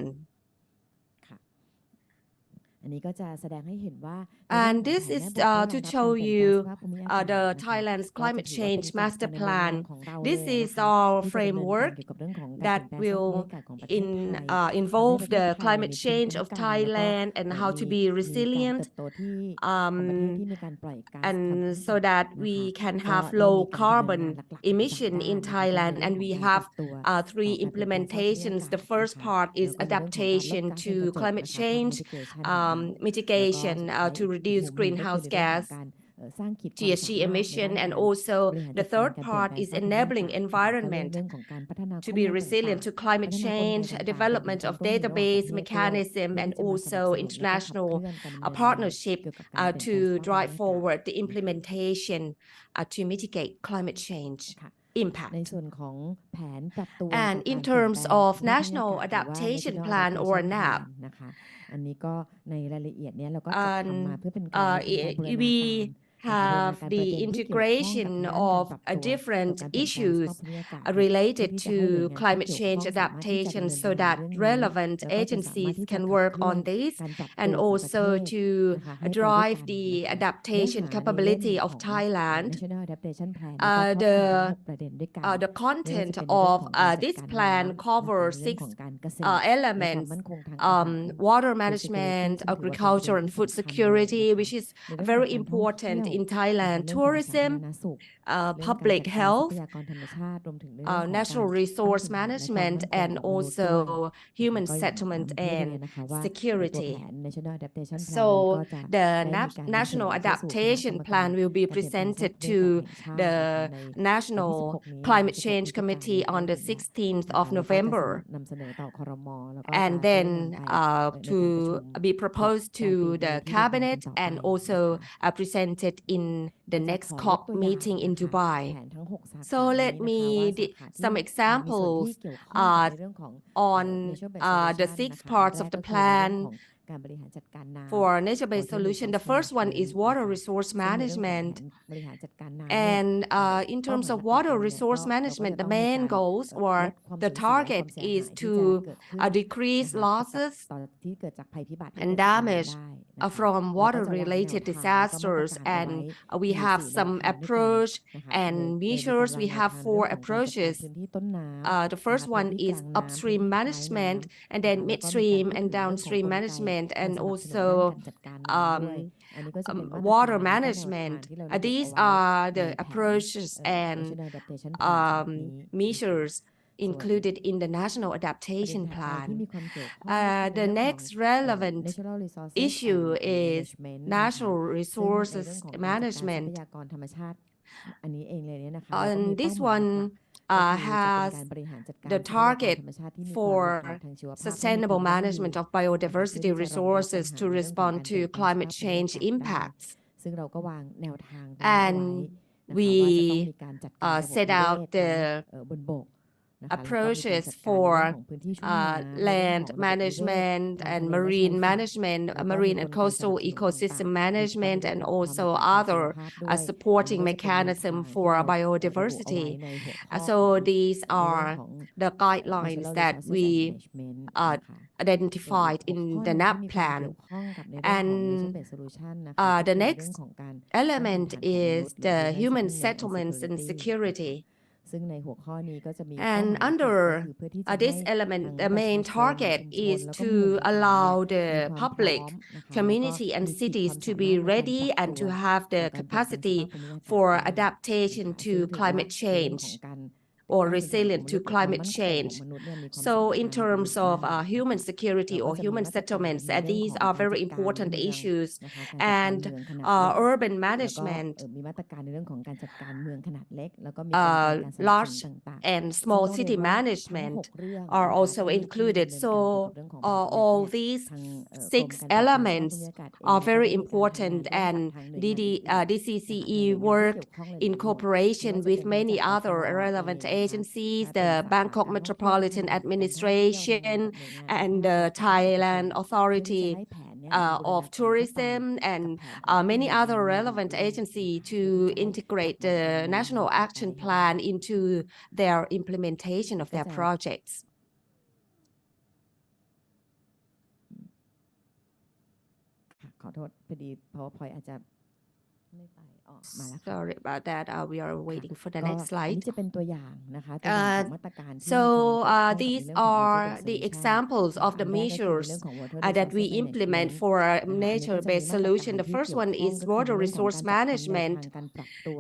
And this is to show you the Thailand's climate change master plan. This is our framework that will involve the climate change of Thailand and how to be resilient, and so that we can have low carbon emission in Thailand. And we have 3 implementations. The first part is adaptation to climate change, mitigation to reduce greenhouse gas GHG emission, and also the third part is enabling environment to be resilient to climate change, development of database mechanism, and also international partnership to drive forward the implementation to mitigate climate change impact. And in terms of National Adaptation Plan or NAP, we have the integration of different issues related to climate change adaptation, so that relevant agencies can work on this, and also to drive the adaptation capability of Thailand. The content of this plan covers 6 elements: water management, agriculture and food security, which is very important in Thailand, tourism, public health, natural resource management, and also human settlement and security. So the National Adaptation Plan will be presented to the National Climate Change Committee on the 16th of November, and then to be proposed to the cabinet and also presented in the next COP meeting in Dubai. So let me some examples on the 6 parts of the plan for nature-based solution. The first one is water resource management, and in terms of water resource management, the main goals or the target is to decrease losses and damage from water-related disasters, and we have some approach and measures. We have 4 approaches. The first one is upstream management, and then midstream and downstream management, and also water management. These are the approaches and measures included in the National Adaptation Plan. The next relevant issue is natural resources management. And this one has the target for sustainable management of biodiversity resources to respond to climate change impacts. And we set out the approaches for land management and marine management, marine and coastal ecosystem management, and also other supporting mechanism for biodiversity. So these are the guidelines that we identified in the NAP plan. And the next element is the human settlements and security. And under this element, the main target is to allow the public, community, and cities to be ready and to have the capacity for adaptation to climate change or resilient to climate change. So in terms of human security or human settlements, these are very important issues. And urban management, large and small city management are also included. So all these 6 elements are very important, and DCCE worked in cooperation with many other relevant agencies, the Bangkok Metropolitan Administration and the Thailand Authority of Tourism, and many other relevant agencies to integrate the National Action Plan into their implementation of their projects. Sorry about that. We are waiting for the next slide. So these are the examples of the measures that we implement for a nature-based solution. The first one is water resource management.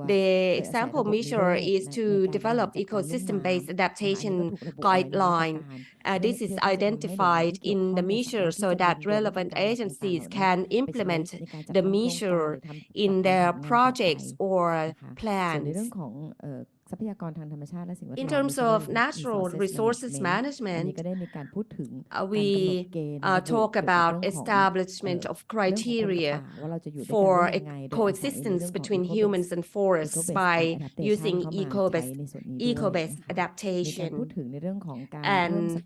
The example measure is to develop ecosystem-based adaptation guideline. This is identified in the measure so that relevant agencies can implement the measure in their projects or plans. In terms of natural resources management, we talk about establishment of criteria for coexistence between humans and forests by using eco-based adaptation. And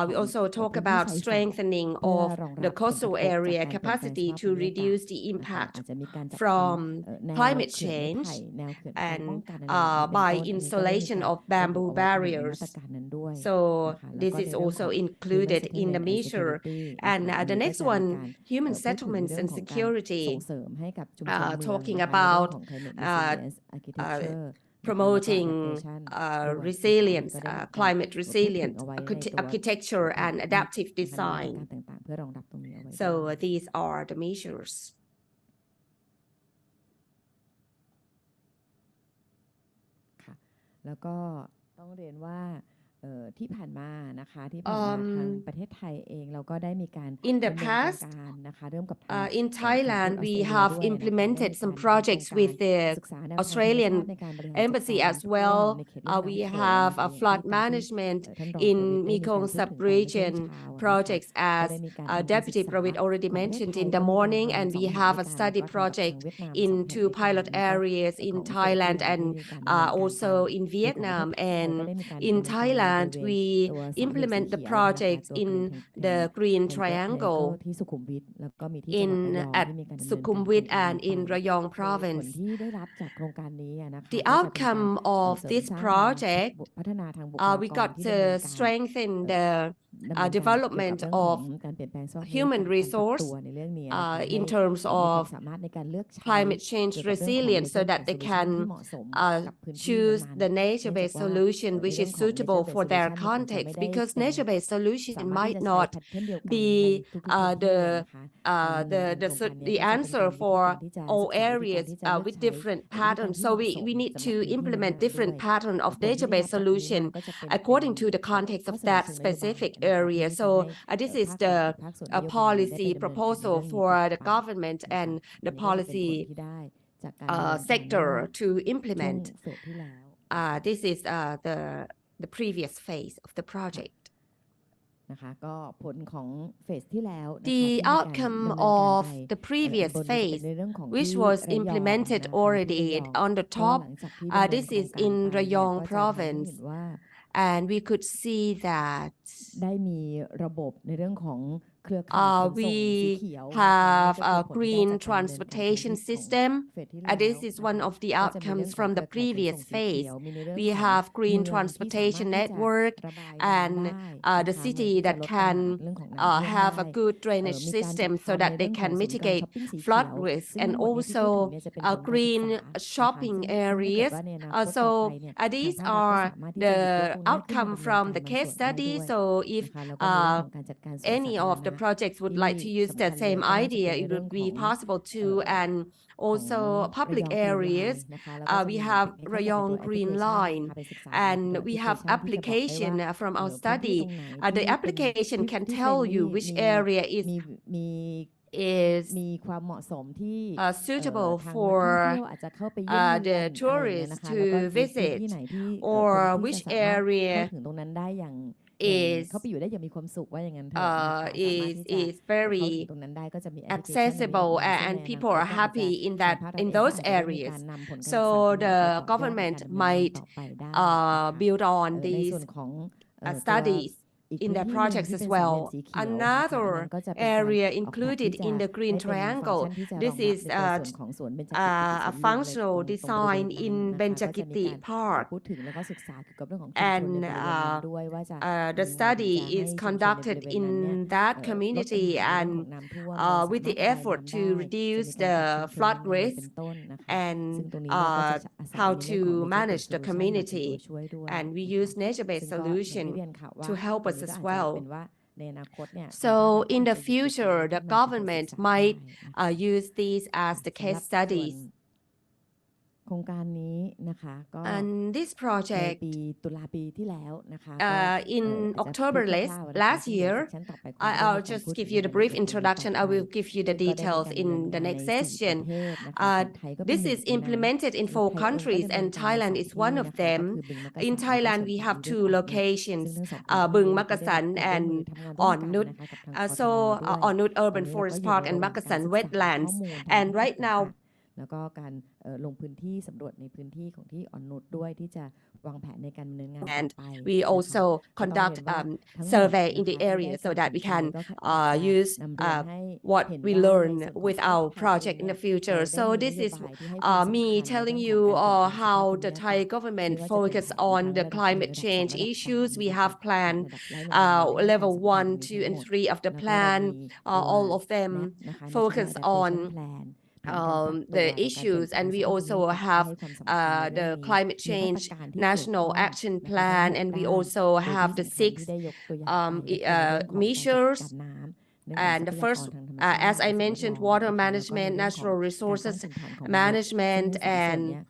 we also talk about strengthening of the coastal area capacity to reduce the impact from climate change, and by installation of bamboo barriers. So this is also included in the measure. And the next one, human settlements and security, talking about promoting resilience, climate resilient architecture and adaptive design. So these are the measures. In the past, in Thailand, we have implemented some projects with the Australian Embassy as well. We have a flood management in Mekong sub-region projects, as Deputy Pravit already mentioned in the morning, and we have a study project in 2 pilot areas in Thailand and also in Vietnam. And in Thailand, we implement the projects in the Green Triangle at Sukhumvit and in Rayong province. The outcome of this project, we got to strengthen the development of human resource in terms of climate change resilience so that they can choose the nature-based solution which is suitable for their context, because nature-based solution might not be the answer for all areas with different patterns. So we need to implement different pattern of nature-based solution according to the context of that specific area. So this is the policy proposal for the government and the policy sector to implement. This is the previous phase of the project. The outcome of the previous phase, which was implemented already on the top, this is in Rayong province, and we could see that we have a green transportation system. This is one of the outcomes from the previous phase. We have green transportation network and the city that can have a good drainage system so that they can mitigate flood risk, and also green shopping areas. So these are the outcome from the case study. So if any of the projects would like to use that same idea, it would be possible to. And also public areas, we have Rayong Green Line, and we have application from our study. The application can tell you which area is suitable for the tourists to visit, or which area is very accessible and people are happy in those areas. So the government might build on these studies in their projects as well. Another area included in the green triangle, this is a functional design in Benjakiti Park, and the study is conducted in that community and with the effort to reduce the flood risk and how to manage the community, and we use nature-based solution to help us as well. So in the future, the government might use these as the case studies. And this project in October last year, I'll just give you the brief introduction. I will give you the details in the next session. This is implemented in 4 countries, and Thailand is one of them. In Thailand, we have 2 locations, Bung Makasan and Onnut. So Onnut Urban Forest Park and Makasan Wetlands. And right now, แล้วก็การลงพื้นที่สำรวจในพื้นที่ของที่อ่อนนุชด้วยที่จะวางแผนในการดำเนินงาน and we also conduct survey in the area so that we can use what we learn with our project in the future. So this is me telling you how the Thai government focus on the climate change issues. We have planned level 1, 2, and 3 of the plan. All of them focus on the issues, and we also have the climate change national action plan, and we also have the 6 measures. And the first, as I mentioned, water management, natural resources management, and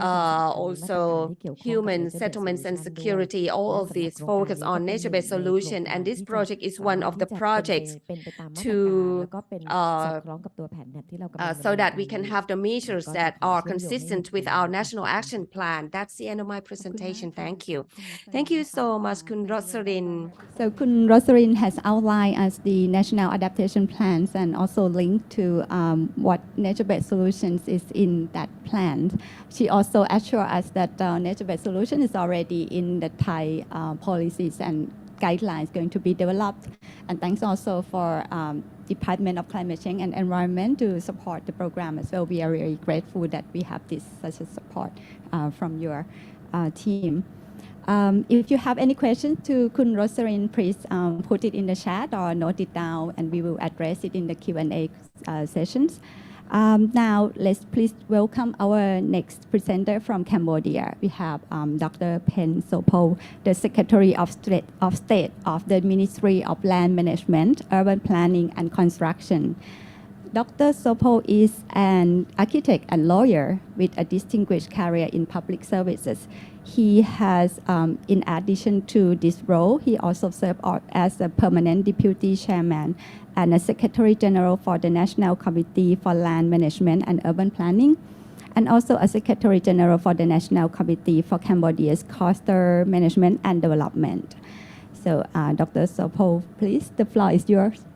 also human settlements and security. All of these focus on nature-based solution, and this project is one of the projects to so that we can have the measures that are consistent with our national action plan. That's the end of my presentation. Thank you. Thank you so much, Kun Rosarin. So Kun Rosarin has outlined as the national adaptation plans and also linked to what nature-based solutions is in that plan. She also assured us that nature-based solution is already in the Thai policies and guidelines going to be developed. And thanks also for Department of Climate Change and Environment to support the program as well. We are very grateful that we have such a support from your team. If you have any questions to Kun Rosalind, please put it in the chat or note it down, and we will address it in the Q&A sessions. Now, let's please welcome our next presenter from Cambodia. We have Dr. Pen Sopol, the Secretary of State of the Ministry of Land Management, Urban Planning and Construction. Dr. Sopol is an architect and lawyer with a distinguished career in public services. He has, in addition to this role, he also served as a permanent deputy chairman and a secretary general for the National Committee for Land Management and Urban Planning, and also a secretary general for the National Committee for Cambodia's Coastal Management and Development. So, Dr. Sopol, please, the floor is yours.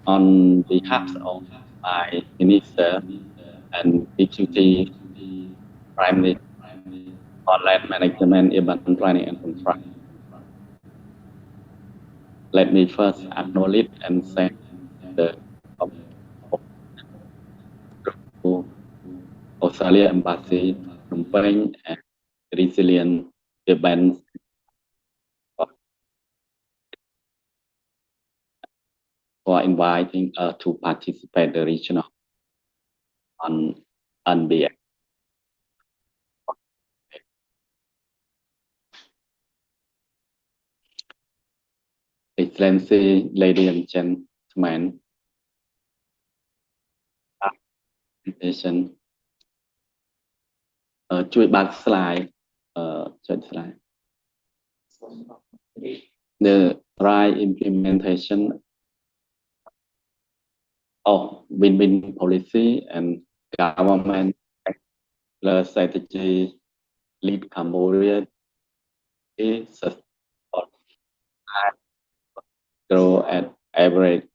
On behalf of my minister and deputy prime minister on land management, urban planning and construction, let me first acknowledge and thank the Australia Embassy, Phnom Penh, and Resilient Events for inviting us to participate the regional on NBS. Excellency, ladies and gentlemen, presentation. ជួយបើក slide ចុច slide the right implementation of win-win policy and government strategy lead Cambodia is grow at average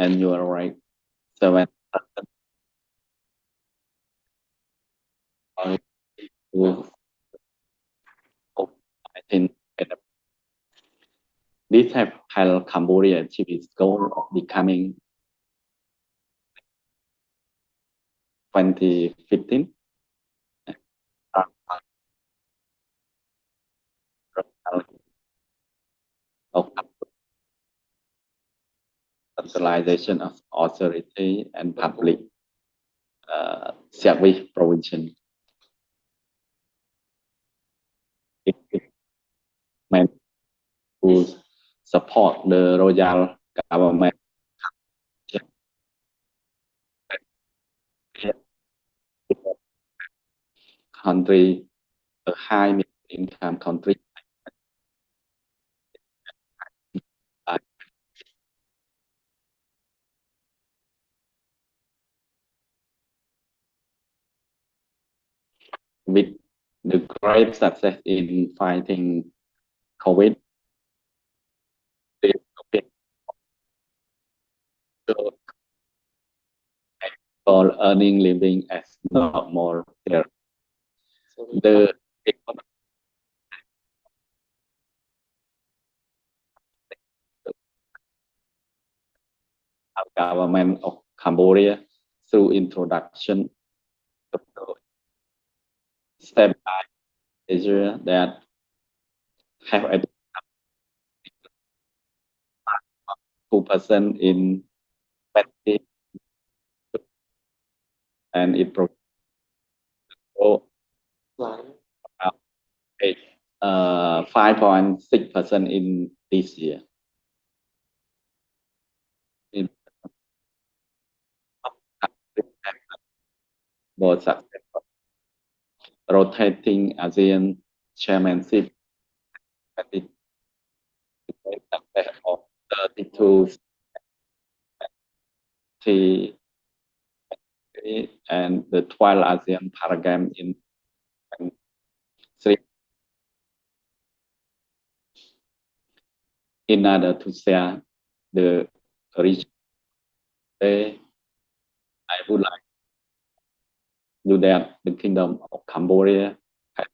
annual rate 7% This have helped Cambodia achieve its goal of becoming 2015 of centralization of authority and public service provision. It meant to support the royal government country, a high middle income country. With the great success in fighting COVID, for earning living as not more there. The government of Cambodia through introduction of step-by measure that have a 2% in 20 and it grow 5.6% in this year. Both successful. Rotating ASEAN chairmanship of 32 and the 12 ASEAN program in 3. In order to share the region, I would like to do that the Kingdom of Cambodia has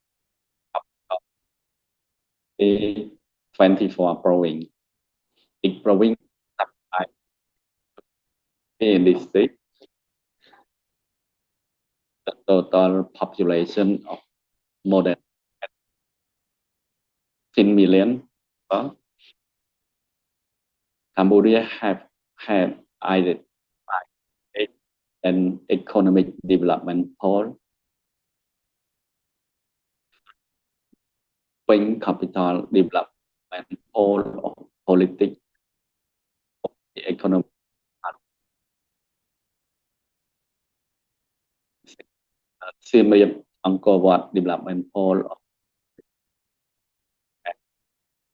24 province. Each province in this state, the total population of more than 10 million. Cambodia have had identified an economic development pole, Ping capital development pole of politics, economic, Siem Reap Angkor Wat development pole of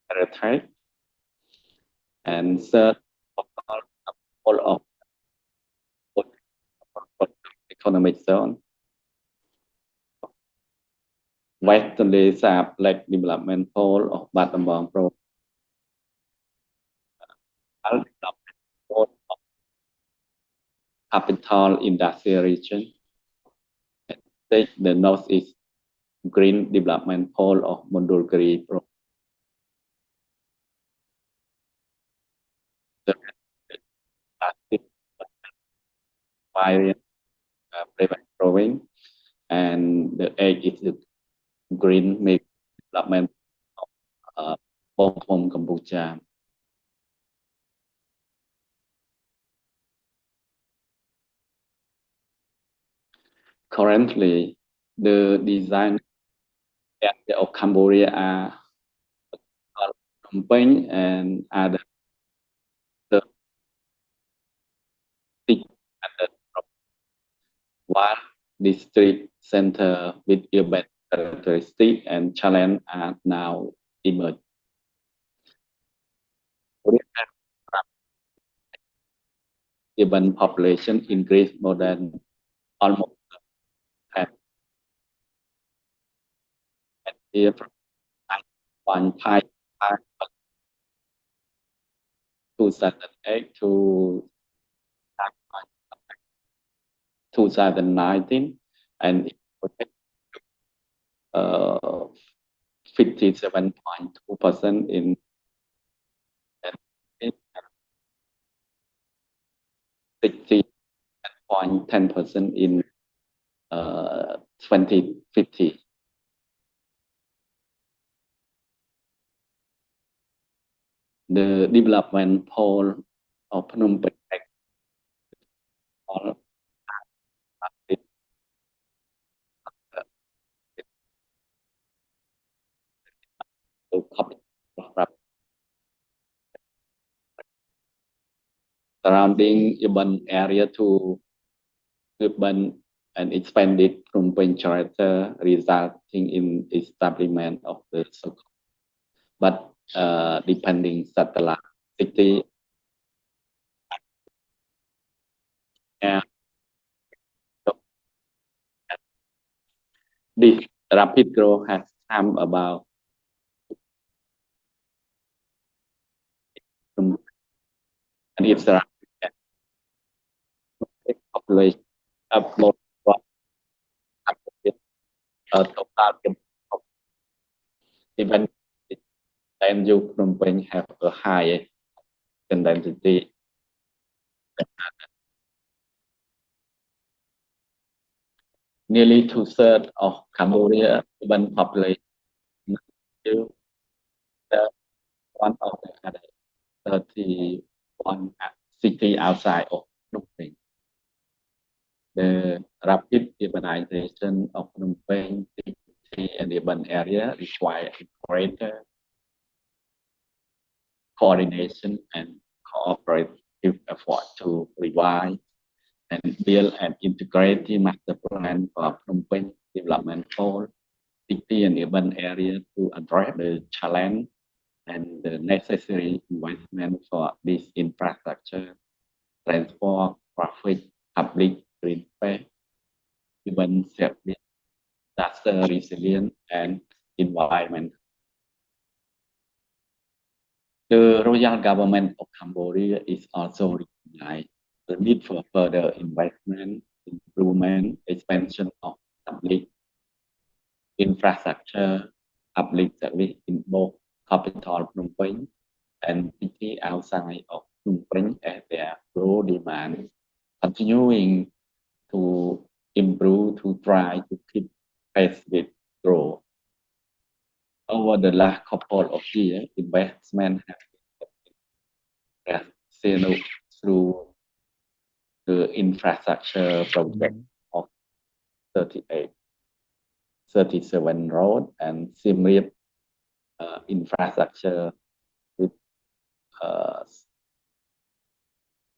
heritage, and third pole of economic zone. Western Sap Lake development pole of Battambang Pro, development pole of capital industrial region, and take the northeast green development pole of Mondulkiri Pro. The fire province, and the egg is the green make development of Mekong, Cambodia. Currently, the design of Cambodia are Phnom Penh and other the one district center with urban characteristics and challenge are now emerged. Urban population increased more than almost 10 from 2008 to 2019, and 57.2% in 60.10% in 2050. The development pole of Phnom Penh surrounding urban area to urban and expanded Phnom Penh character, resulting in establishment of the so-called but depending satellite city and this rapid growth has come about and its population of more total even then you Phnom Penh have a high density. Nearly 2/3 of Cambodia urban population is one of the other 31 city outside of Phnom Penh. The rapid urbanization of Phnom Penh city and urban area require greater coordination and cooperative effort to revise and build an integrated master plan for Phnom Penh development for city and urban area to address the challenge and the necessary investment for this infrastructure, transport, traffic, public green space, urban service, disaster resilient, and environment. The royal government of Cambodia is also recognized the need for further investment, improvement, expansion of public infrastructure, public service in both capital Phnom Penh and city outside of Phnom Penh as their growth demand, continuing to improve to try to keep pace with growth. over the last couple of years, investment has been through the infrastructure project of 37 road and similar infrastructure with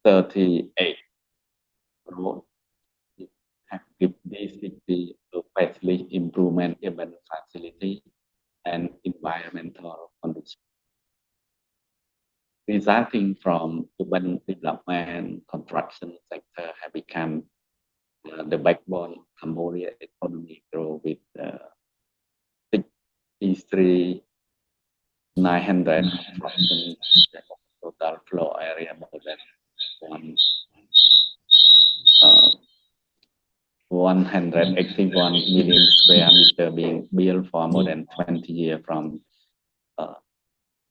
38 road. Have given this city a vastly improvement urban facility and environmental conditions. Resulting from urban development, construction sector have become the backbone of Cambodia economy grow with 63,900 total floor area more than 181 million square meter being built for more than 20 years from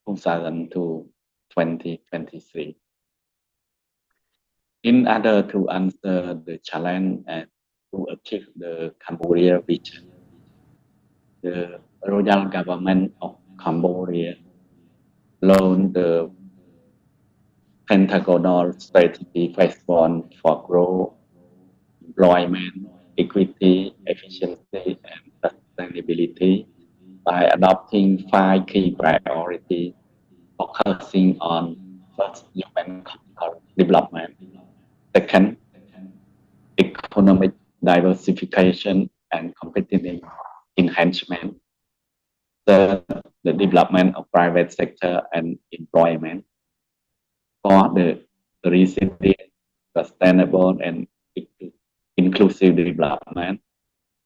2000 to 2023. In order to answer the challenge and to achieve the Cambodia vision, the royal government of Cambodia launched the Pentagonal Strategy Phase 1 for growth, employment, equity, efficiency, and sustainability by adopting 5 key priorities, focusing on first, human capital development, second, economic diversification and competitive enhancement, third, the development of private sector and employment, fourth, the resilient, sustainable, and inclusive development,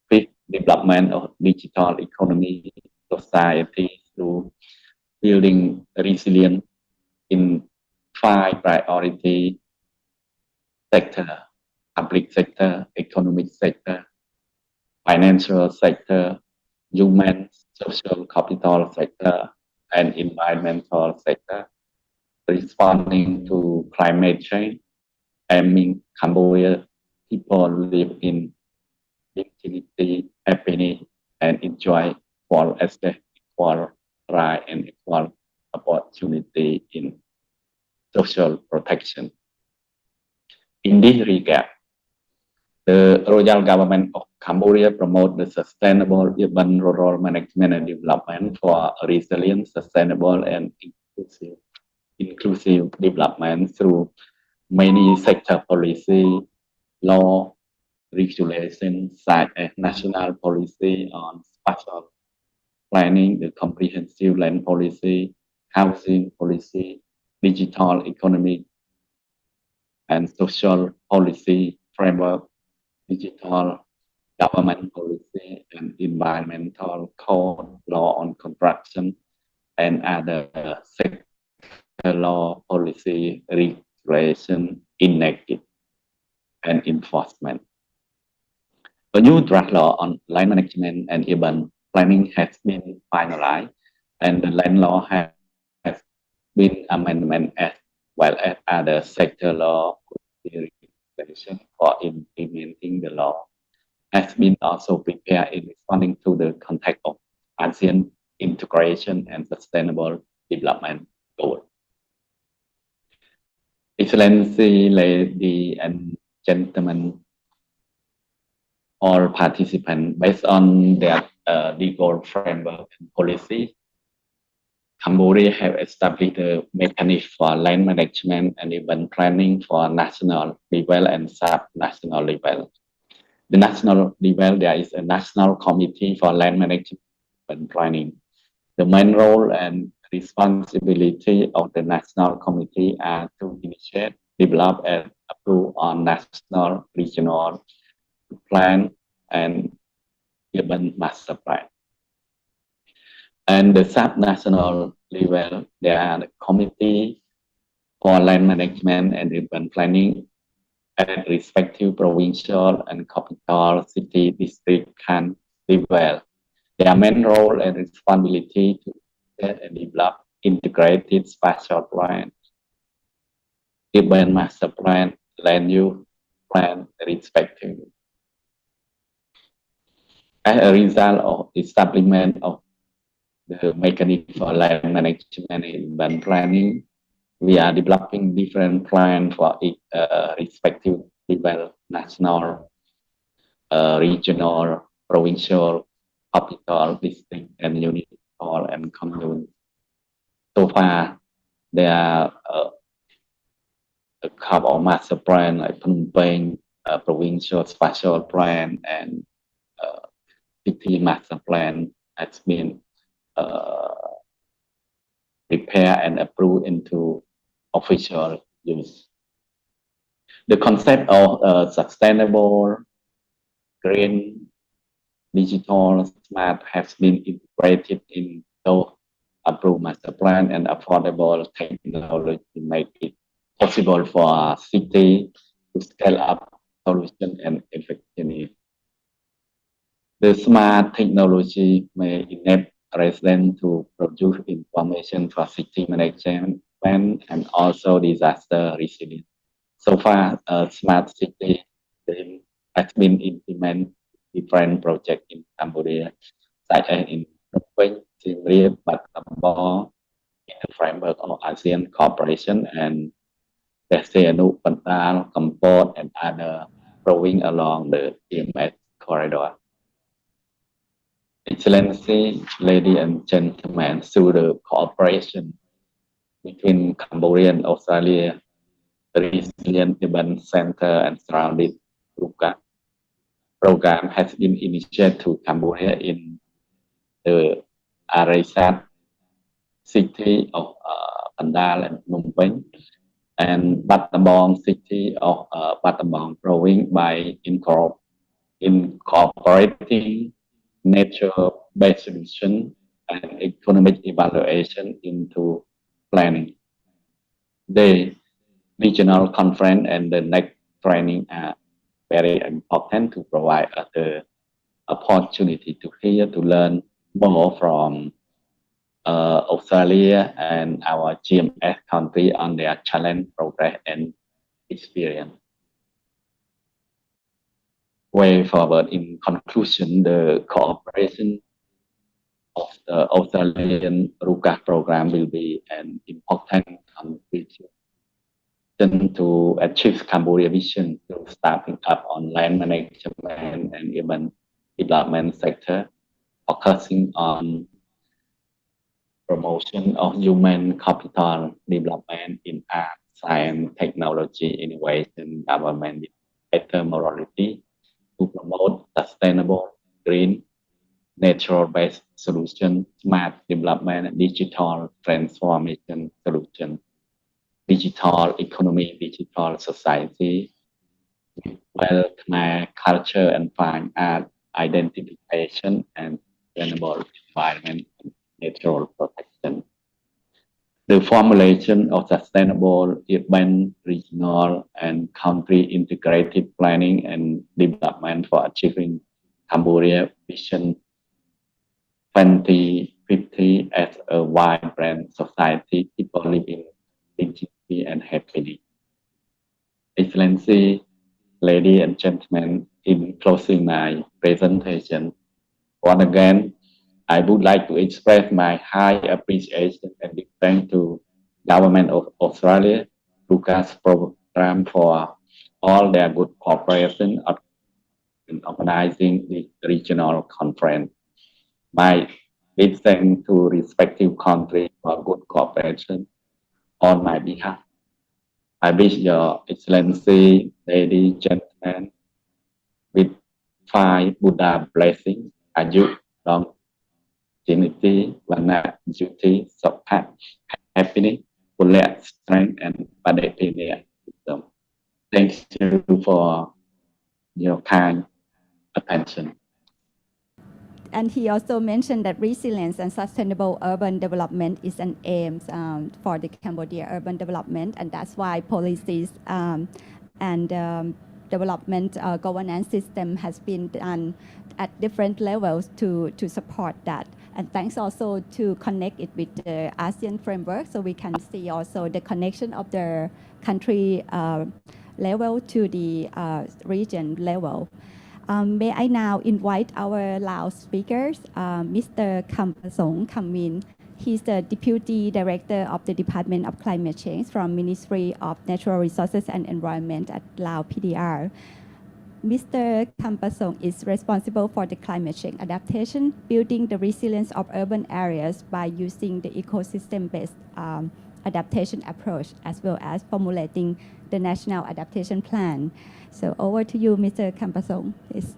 fifth, development of digital economy society through building resilient in 5 priority sector: public sector, economic sector, financial sector, human social capital sector, and environmental sector, responding to climate change, aiming Cambodia people live in dignity, happiness, and enjoy equal access, equal right, and equal opportunity in social protection. In this regard, the royal government of Cambodia promotes the sustainable urban rural management and development for resilient, sustainable, and inclusive development through many sector policy, law, regulation, such as national policy on spatial planning, the comprehensive land policy, housing policy, digital economy, and social policy framework, digital government policy, and environmental code, law on construction, and other sector law policy regulation enacted and enforcement. A new draft law on land management and urban planning has been finalized, and the land law has been amended as well as other sector law regulation for implementing the law has been also prepared in responding to the context of ASEAN integration and sustainable development goals. Excellency, ladies and gentlemen, all participants, based on their legal framework and policy, Cambodia have established a mechanism for land management and urban planning for national level and sub-national level. The national level, there is a National Committee for Land Management and Planning. The main role and responsibility of the National Committee are to initiate, develop, and approve on national, regional plan and urban master plan. And the sub-national level, there are the Committee for Land Management and Urban Planning at respective provincial and capital city district can level. Their main role and responsibility to set and develop integrated spatial plan, urban master plan, land use plan, respectively. As a result of establishment of the mechanism for land management and urban planning. We are developing different plans for each respective level, national, regional, provincial, capital, district, and municipal and commune. So far, there are a couple of master plan like Phnom Penh, provincial spatial plan, and city master plan has been prepared and approved into official use. The concept of sustainable, green, digital, smart has been integrated into approved master plan, and affordable technology make it possible for city to scale up solution and effectively. The smart technology may enable residents to produce information for city management and also disaster resilience. So far, smart city has been implemented different projects in Cambodia, such as in Phnom Penh, Siem Reap, Battambang, in the framework of ASEAN cooperation, and Sihanouk, Bandar, Kampot, and other growing along the GMS corridor. Excellency, ladies and gentlemen, through the cooperation between Cambodia and Australia, the Resilient Urban Center and surrounding RUCaS program has been initiated to Cambodia in the Arisat city of Bandar and Phnom Penh, and Battambang city of Battambang province by incorporating nature-based solution and economic evaluation into planning. The regional conference and the next training are very important to provide the opportunity to hear, to learn more from Australia and our GMS country on their challenge, progress, and experience. Way forward, in conclusion, the cooperation of the Australian RUCaS program will be an important contribution to achieve Cambodia vision through starting up on land management and urban development sector, focusing on promotion of human capital development in art, science, technology, innovation, government, better morality, to promote sustainable, green, natural-based solution, smart development, digital transformation solution, digital economy, digital society, well, Khmer culture and fine art, identification, and sustainable environment and natural protection. The formulation of sustainable urban, regional, and country integrated planning and development for achieving Cambodia Vision 2050 as a vibrant society, people living dignity and happily. Excellency, ladies and gentlemen, in closing my presentation, once again, I would like to express my high appreciation and big thanks to Government of Australia, RUCaS program for all their good cooperation in organizing the regional conference. My big thanks to respective countries for good cooperation on my behalf. I wish Your Excellency, ladies and gentlemen, with 5 Buddha blessings, Ayu, long dignity, Vana, duty, support, happiness, fullness, strength, and Padepenia wisdom. Thank you for your kind attention. And he also mentioned that resilience and sustainable urban development is an aim for the Cambodia urban development, and that's why policies and development governance system has been done at different levels to support that. And thanks also to connect it with the ASEAN framework, so we can see also the connection of the country level to the region level. May I now invite our Laos speakers, Mr. Kampasong Kamwin. He's the Deputy Director of the Department of Climate Change from Ministry of Natural Resources and Environment at Lao PDR. Mr. Kampasong is responsible for the climate change adaptation, building the resilience of urban areas by using the ecosystem-based adaptation approach, as well as formulating the National Adaptation Plan. So over to you, Mr. Kampasong, please.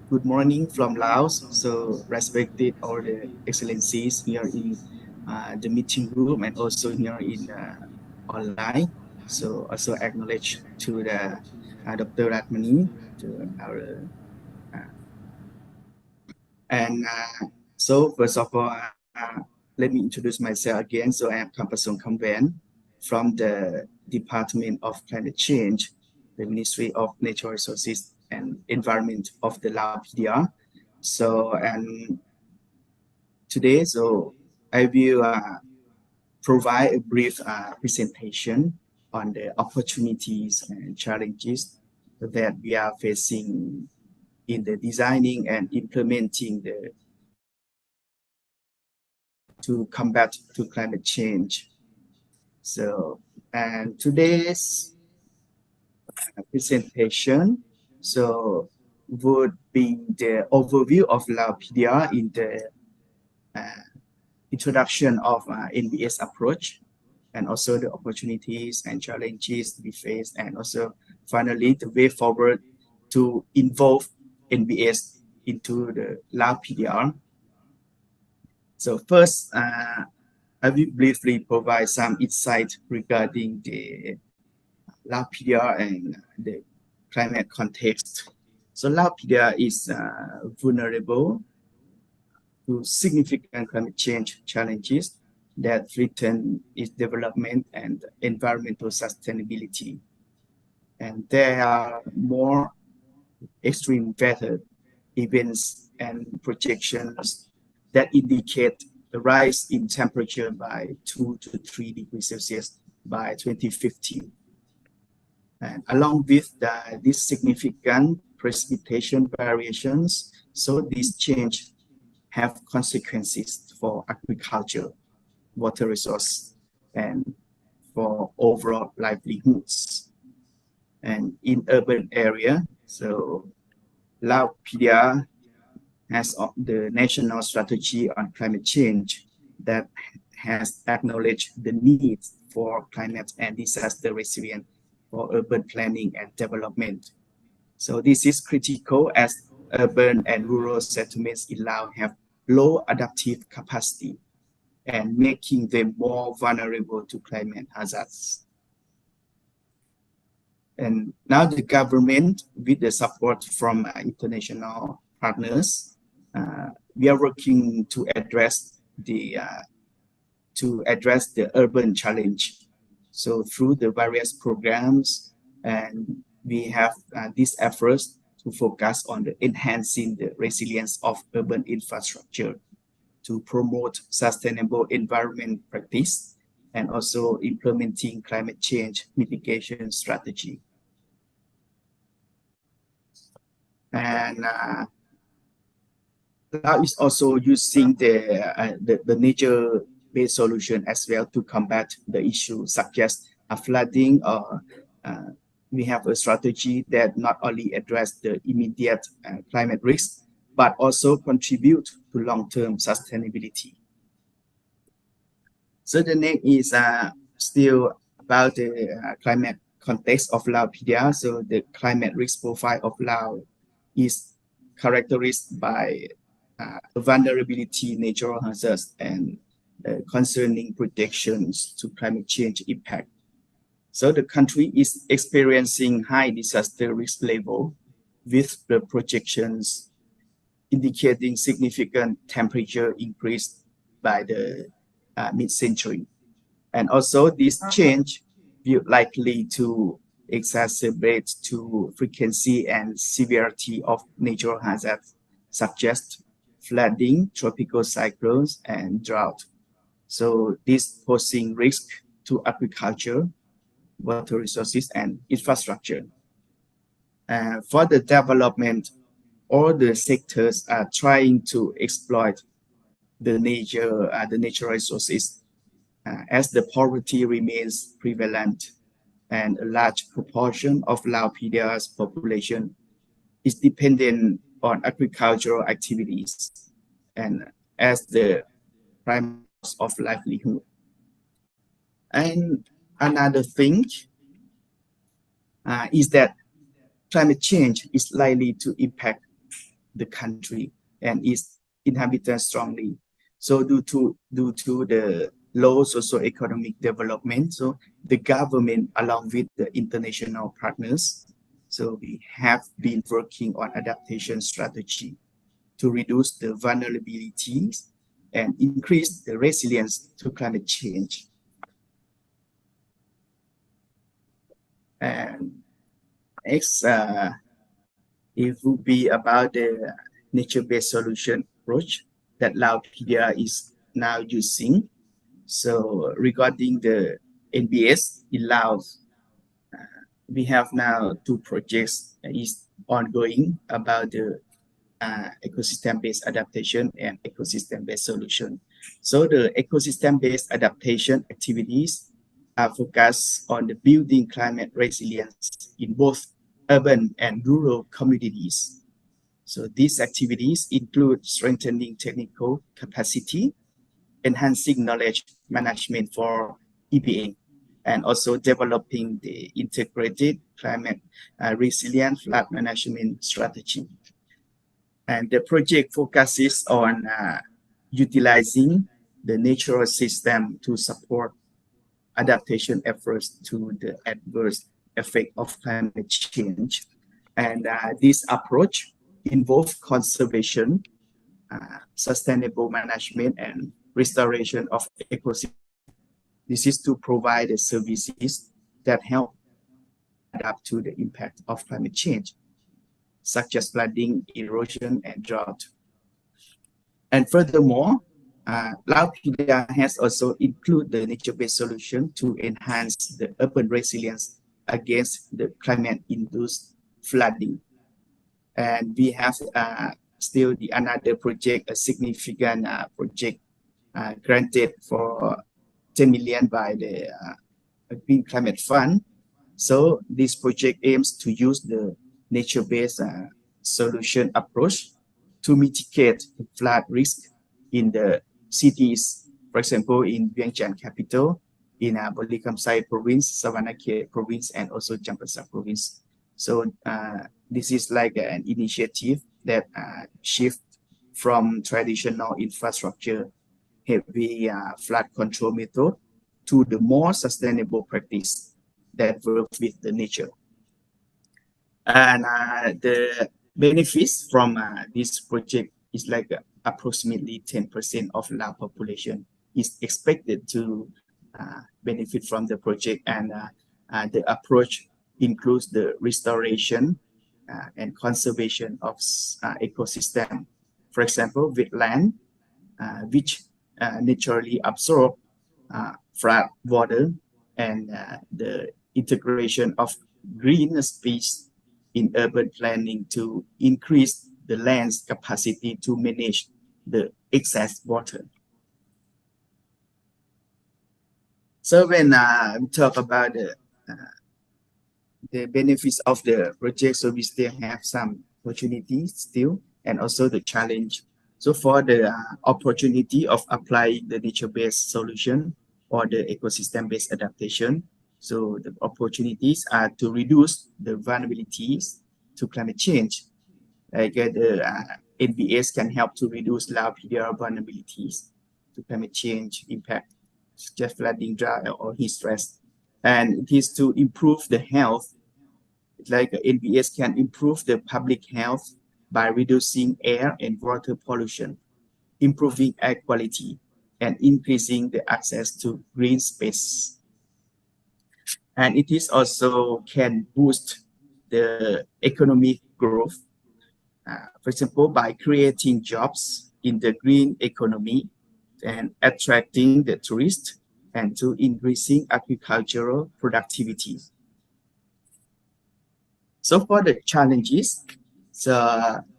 Good morning from Laos. So respected all the excellencies here in the meeting room and also here in online. So also acknowledge to the Dr. Ratmani, to our so first of all, let me introduce myself again. So I am Kampasong Kamwen from the Department of Climate Change, the Ministry of Natural Resources and Environment of the Lao PDR. So and today, so I will provide a brief presentation on the opportunities and challenges that we are facing in the designing and implementing to combat to climate change. So, and today's presentation so would be the overview of Lao PDR in the introduction of NBS approach, and also the opportunities and challenges we face, and also finally the way forward to involve NBS into the Lao PDR. So first, I will briefly provide some insight regarding the Lao PDR and the climate context. So Lao PDR is vulnerable to significant climate change challenges that threaten its development and environmental sustainability. And there are more extreme weather events and projections that indicate the rise in temperature by 2 to 3 degrees Celsius by 2050. And along with these significant precipitation variations, so these change have consequences for agriculture, water resource, and for overall livelihoods. And in urban area, so Lao PDR has the national strategy on climate change that has acknowledged the need for climate and disaster resilience for urban planning and development. So this is critical as urban and rural settlements in Laos have low adaptive capacity and making them more vulnerable to climate hazards. And now the government, with the support from international partners, we are working to address the urban challenge. So through the various programs, and we have these efforts to focus on the enhancing the resilience of urban infrastructure to promote sustainable environment practice and also implementing climate change mitigation strategy. And Lao is also using the nature-based solution as well to combat the issue such as flooding, or we have a strategy that not only address the immediate climate risk, but also contribute to long-term sustainability. So the next is still about the climate context of Lao PDR. So the climate risk profile of Lao is characterized by vulnerability, natural hazards, and concerning predictions to climate change impact. So the country is experiencing high disaster risk level with the projections indicating significant temperature increase by the mid-century. And also this change will likely to exacerbate to frequency and severity of natural hazards such as flooding, tropical cyclones, and drought. So this posing risk to agriculture, water resources, and infrastructure. For the development, all the sectors are trying to exploit the natural resources as the poverty remains prevalent and a large proportion of Laopedia's population is dependent on agricultural activities and as the primary source of livelihood. And another thing is that climate change is likely to impact the country and its inhabitants strongly. So due to the low socio-economic development, so the government along with the international partners, so we have been working on adaptation strategy to reduce the vulnerabilities and increase the resilience to climate change. And next, it will be about the nature-based solution approach that Laopedia is now using. So regarding the NBS in Laos, we have now 2 projects is ongoing about the ecosystem-based adaptation and ecosystem-based solution. So the ecosystem-based adaptation activities are focused on the building climate resilience in both urban and rural communities. So these activities include strengthening technical capacity, enhancing knowledge management for EPA, and also developing the integrated climate resilient flood management strategy. And the project focuses on utilizing the natural system to support adaptation efforts to the adverse effect of climate change. And this approach involves conservation, sustainable management, and restoration of ecosystems. This is to provide the services that help adapt to the impact of climate change, such as flooding, erosion, and drought. And furthermore, Laopedia has also included the nature-based solution to enhance the urban resilience against the climate-induced flooding. And we have still another project, a significant project granted for 10 million by the Green Climate Fund. So this project aims to use the nature-based solution approach to mitigate the flood risk in the cities, for example, in Vientiane capital, in Boli Kamsai province, Savannakhet province, and also Champasak province. So this is like an initiative that shift from traditional infrastructure heavy flood control method to the more sustainable practice that works with the nature. And the benefits from this project is like approximately 10% of Lao population is expected to benefit from the project, and the approach includes the restoration and conservation of ecosystem. For example, wetland, which naturally absorb flood water, and the integration of green space in urban planning to increase the land's capacity to manage the excess water. So when we talk about the benefits of the project, so we still have some opportunities still, and also the challenge. So for the opportunity of applying the nature-based solution or the ecosystem-based adaptation, so the opportunities are to reduce the vulnerabilities to climate change. Like the NBS can help to reduce Laopedia vulnerabilities to climate change impact, just flooding, drought, or heat stress. And it is to improve the health. Like NBS can improve the public health by reducing air and water pollution, improving air quality, and increasing the access to green space. And it is also can boost the economic growth, for example, by creating jobs in the green economy and attracting the tourists and to increasing agricultural productivity. So for the challenges, so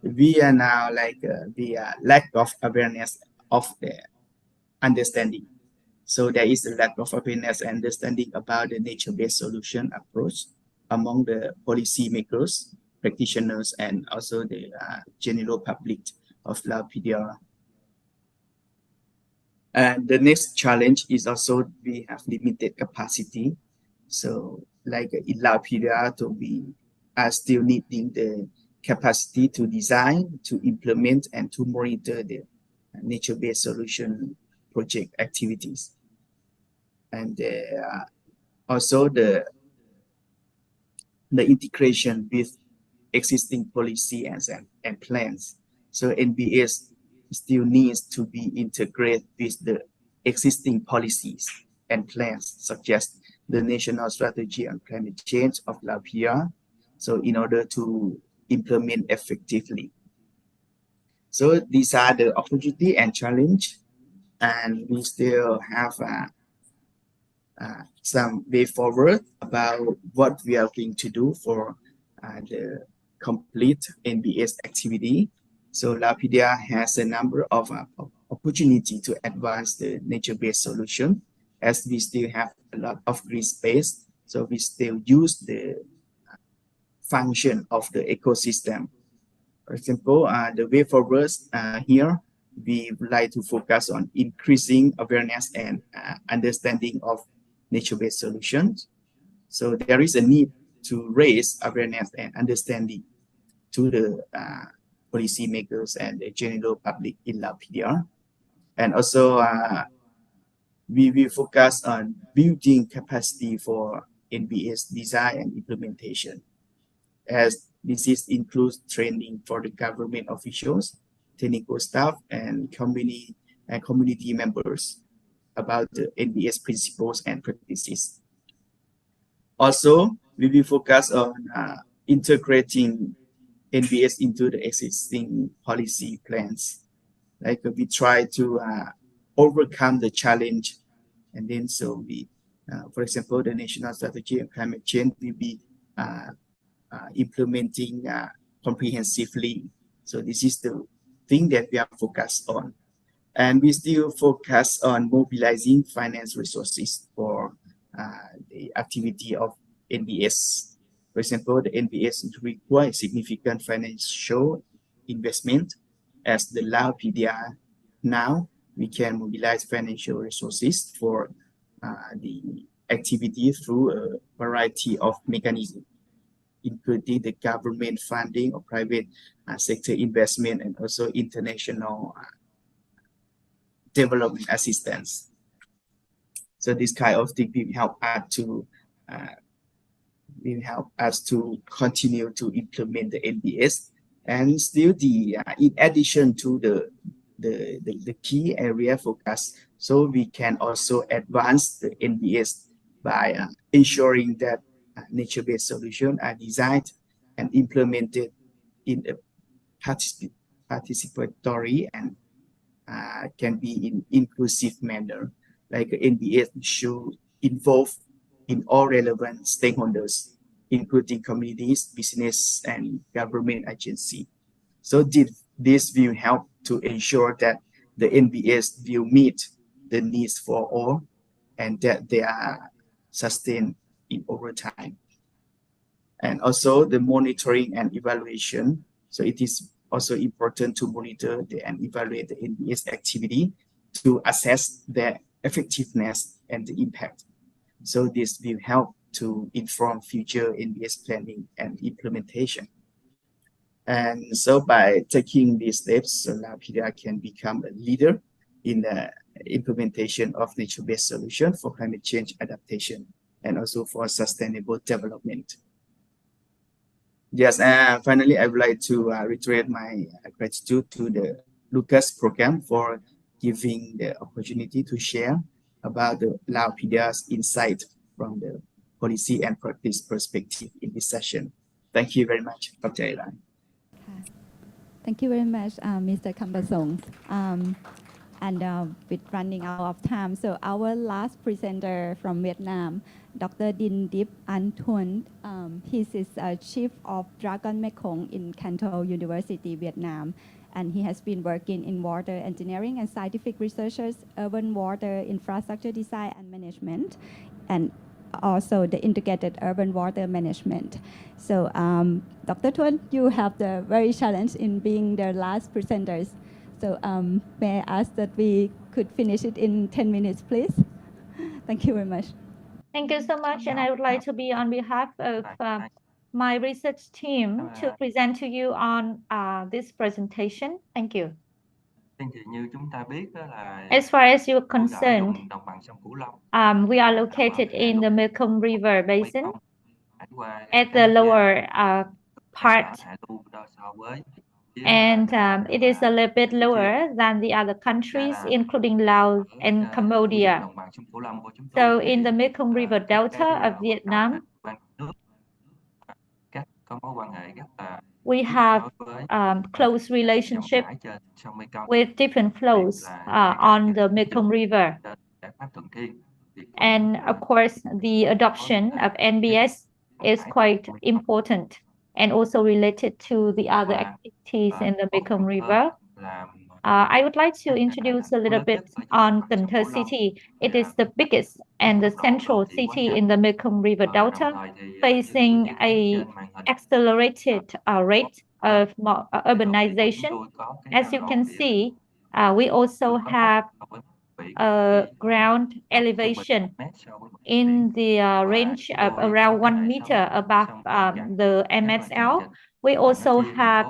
we are now like the lack of awareness of the understanding. So there is a lack of awareness and understanding about the nature-based solution approach among the policymakers, practitioners, and also the general public of Lao PDR. And the next challenge is also we have limited capacity. So like in Lao PDR, we are still needing the capacity to design, to implement, and to monitor the nature-based solution project activities. And also the integration with existing policy and plans. So NBS still needs to be integrated with the existing policies and plans, such as the National Strategy on Climate Change of Lao PDR, so in order to implement effectively. So these are the opportunity and challenge, and we still have some way forward about what we are going to do for the complete NBS activity. So Lao PDR has a number of opportunity to advance the nature-based solution, as we still have a lot of green space. So we still use the function of the ecosystem. For example, the way forward here, we would like to focus on increasing awareness and understanding of nature-based solutions. So there is a need to raise awareness and understanding to the policymakers and the general public in Lao PDR. And also, we will focus on building capacity for NBS design and implementation, as this includes training for the government officials, technical staff, and community members about the NBS principles and practices. Also, we will focus on integrating NBS into the existing policy plans. Like we try to overcome the challenge, and then so we, for example, the National Strategy on Climate Change will be implementing comprehensively. So this is the thing that we are focused on. And we still focus on mobilizing finance resources for the activity of NBS. For example, the NBS requires significant financial investment. As the Lao PDR now, we can mobilize financial resources for the activity through a variety of mechanisms, including the government funding or private sector investment, and also international development assistance. So this kind of thing will help us to continue to implement the NBS. And still, in addition to the key area focus, so we can also advance the NBS by ensuring that nature-based solutions are designed and implemented in a participatory and can be in inclusive manner. Like NBS should involve in all relevant stakeholders, including communities, business, and government agency. So this will help to ensure that the NBS will meet the needs for all, and that they are sustained in over time. And also the monitoring and evaluation. So it is also important to monitor and evaluate the NBS activity to assess their effectiveness and the impact. So this will help to inform future NBS planning and implementation. And so by taking these steps, so Lao PDR can become a leader in the implementation of nature-based solutions for climate change adaptation and also for sustainable development. Yes, and finally, I would like to reiterate my gratitude to the RUCaS program for giving the opportunity to share about the Lao PDR's insight from the policy and practice perspective in this session. Thank you very much, Dr. Elan. Thank you very much, Mr. Kambasong. And with running out of time, so our last presenter from Vietnam, Dr. Din Dip An Thuan, he is Chief of Dragon Mekong in Canton University, Vietnam. And he has been working in water engineering and scientific researchers, urban water infrastructure design and management, and also the integrated urban water management. So Dr. Thuan, you have the very challenge in being the last presenters. So may I ask that we could finish it in 10 minutes, please? Thank you very much. Thank you so much. And I would like to be on behalf of my research team to present to you on this presentation. Thank you. As far as you're concerned, we are located in the Mekong River Basin at the lower part, and it is a little bit lower than the other countries, including Laos and Cambodia. So in the Mekong River Delta of Vietnam, we have close relationship with different flows on the Mekong River. And of course, the adoption of NBS is quite important and also related to the other activities in the Mekong River. I would like to introduce a little bit on Cần Thơ City. It is the biggest and the central city in the Mekong River Delta, facing a accelerated rate of urbanization. As you can see, we also have a ground elevation in the range of around 1 meter above the MSL. We also have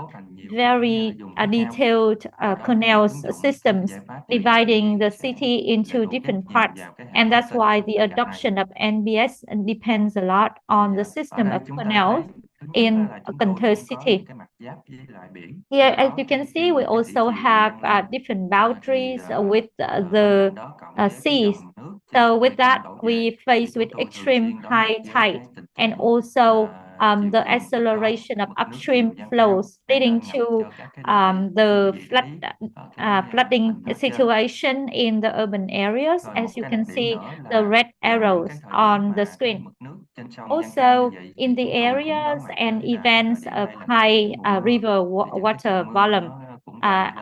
very detailed canals systems dividing the city into different parts. And that's why the adoption of NBS depends a lot on the system of canals in Cần Thơ City. Here, as you can see, we also have different boundaries with the seas. So with that, we face with extreme high tide and also the acceleration of upstream flows leading to the flooding situation in the urban areas, as you can see the red arrows on the screen. Also, in the areas and events of high river water volume,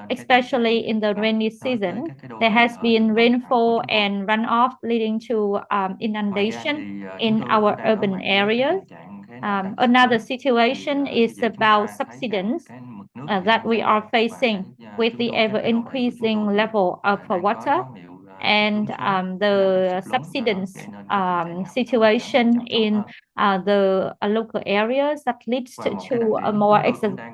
especially in the rainy season, there has been rainfall and runoff leading to inundation in our urban areas. Another situation is about subsidence that we are facing with the ever-increasing level of water, and the subsidence situation in the local areas that leads to a more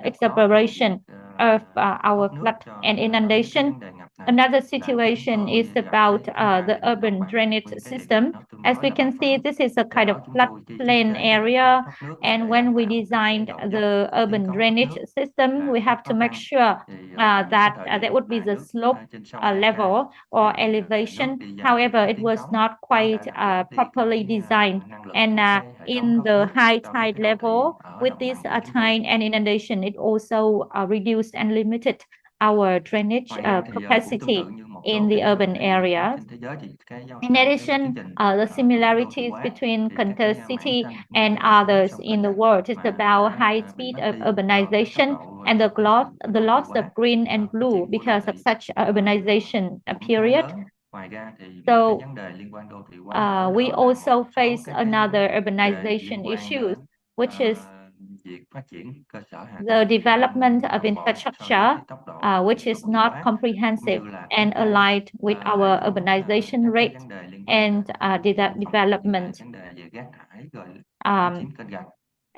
exacerbation of our flood and inundation. Another situation is about the urban drainage system. As we can see, this is a kind of floodplain area, and when we designed the urban drainage system, we have to make sure that there would be the slope level or elevation. However, it was not quite properly designed, and in the high tide level, with this tide and inundation, it also reduced and limited our drainage capacity in the urban areas. In addition, the similarities between Cần Thơ City and others in the world is about high speed of urbanization and the loss of green and blue because of such urbanization period. So we also face another urbanization issue, which is the development of infrastructure, which is not comprehensive and aligned with our urbanization rate and development.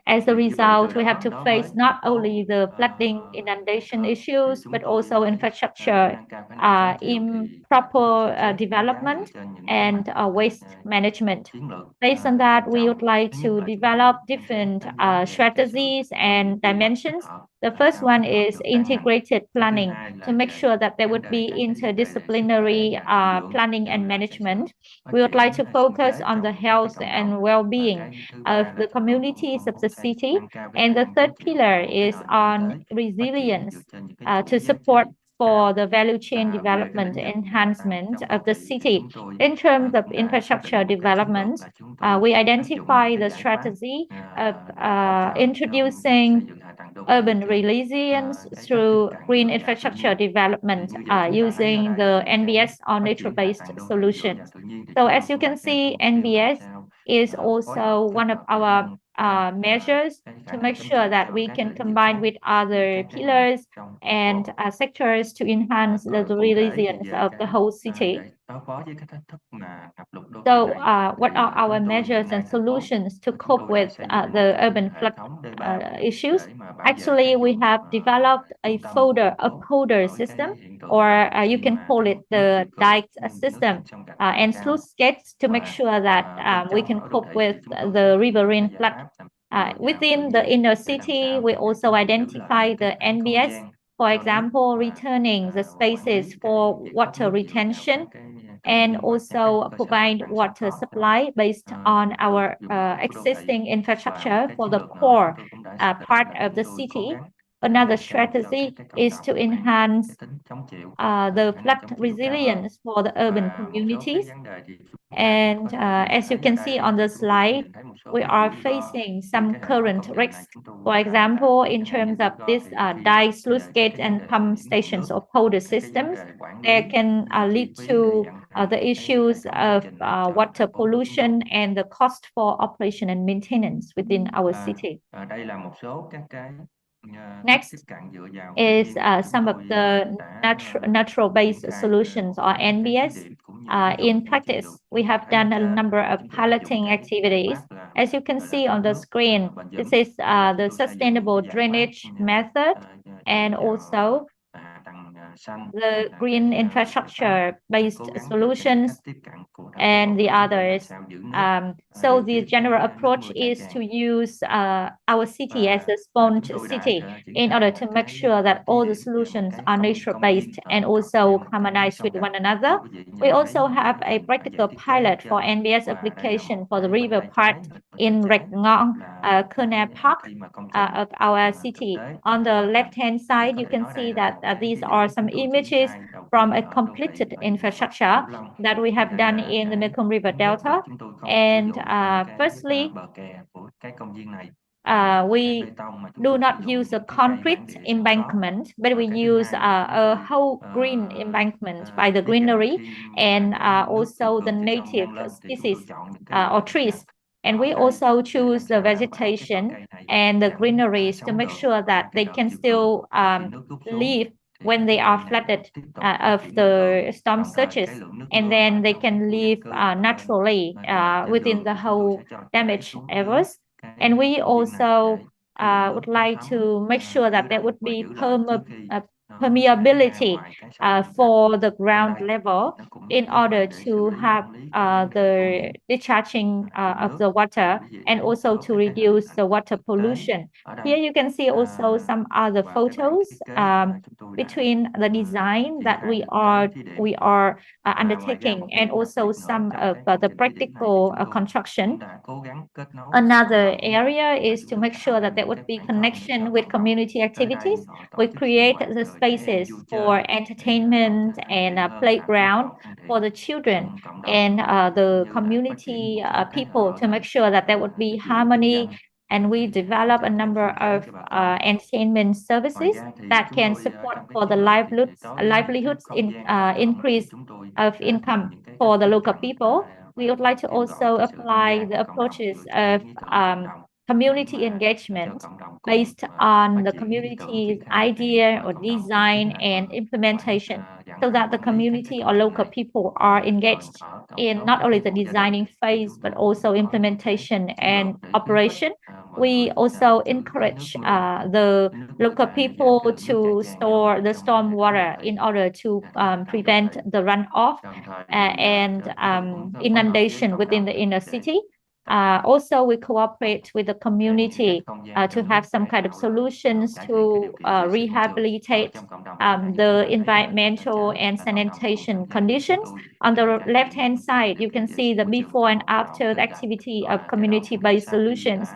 As a result, we have to face not only the flooding inundation issues, but also infrastructure improper development and waste management. Based on that, we would like to develop different strategies and dimensions. The first one is integrated planning to make sure that there would be interdisciplinary planning and management. We would like to focus on the health and well-being of the communities of the city. And the third pillar is on resilience to support for the value chain development enhancement of the city. In terms of infrastructure development, we identify the strategy of introducing urban resilience through green infrastructure development using the NBS or nature-based solutions. So as you can see, NBS is also one of our measures to make sure that we can combine with other pillars and sectors to enhance the resilience of the whole city. So what are our measures and solutions to cope with the urban flood issues? Actually, we have developed a polder system, or you can call it the dike system, and sluice gates to make sure that we can cope with the riverine flood. Within the inner city, we also identify the NBS, for example, returning the spaces for water retention, and also provide water supply based on our existing infrastructure for the core part of the city. Another strategy is to enhance the flood resilience for the urban communities. And as you can see on the slide, we are facing some current risks. For example, in terms of this dike, sluice gates, and pump stations or polder systems, they can lead to the issues of water pollution and the cost for operation and maintenance within our city. Next is some of the natural-based solutions or NBS. In practice, we have done a number of piloting activities. As you can see on the screen, this is the sustainable drainage method and also the green infrastructure-based solutions and the others. So the general approach is to use our city as a sponge city in order to make sure that all the solutions are nature-based and also harmonized with one another. We also have a practical pilot for NBS application for the river part in Mekong, Canal Park of our city. On the left-hand side, you can see that these are some images from a completed infrastructure that we have done in the Mekong River Delta. And firstly, we do not use a concrete embankment, but we use a whole green embankment by the greenery and also the native species or trees. And we also choose the vegetation and the greeneries to make sure that they can still live when they are flooded of the storm surges, and then they can live naturally within the whole damaged areas. And we also would like to make sure that there would be permeability for the ground level in order to have the discharging of the water and also to reduce the water pollution. Here you can see also some other photos between the design that we are undertaking and also some of the practical construction. Another area is to make sure that there would be connection with community activities. We create the spaces for entertainment and a playground for the children and the community people to make sure that there would be harmony. And we develop a number of entertainment services that can support for the livelihoods in increase of income for the local people. We would like to also apply the approaches of community engagement based on the community's idea or design and implementation, so that the community or local people are engaged in not only the designing phase but also implementation and operation. We also encourage the local people to store the storm water in order to prevent the runoff and inundation within the inner city. Also, we cooperate with the community to have some kind of solutions to rehabilitate the environmental and sanitation conditions. On the left-hand side, you can see the before and after the activity of community-based solutions.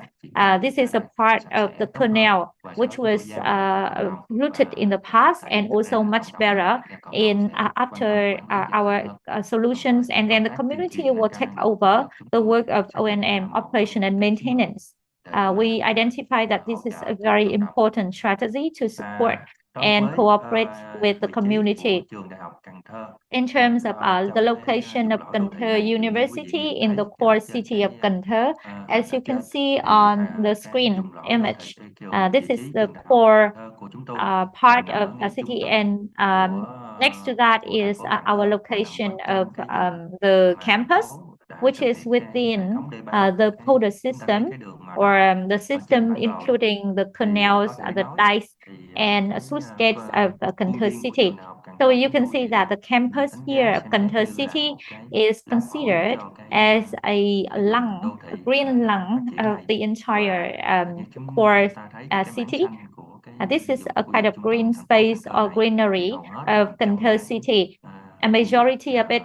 This is a part of the canal which was rooted in the past and also much better in after our solutions, and then the community will take over the work of O&M, operation and maintenance. We identify that this is a very important strategy to support and cooperate with the community. In terms of the location of Cần Thơ University in the core city of Cần Thơ, as you can see on the screen image, this is the core part of the city, and next to that is our location of the campus, which is within the polder system, or the system including the canals, the dikes, and sluice gates of Cần Thơ city. So you can see that the campus here of Cần Thơ city is considered as a lung, a green lung of the entire core city. This is a kind of green space or greenery of Cần Thơ city. A majority of it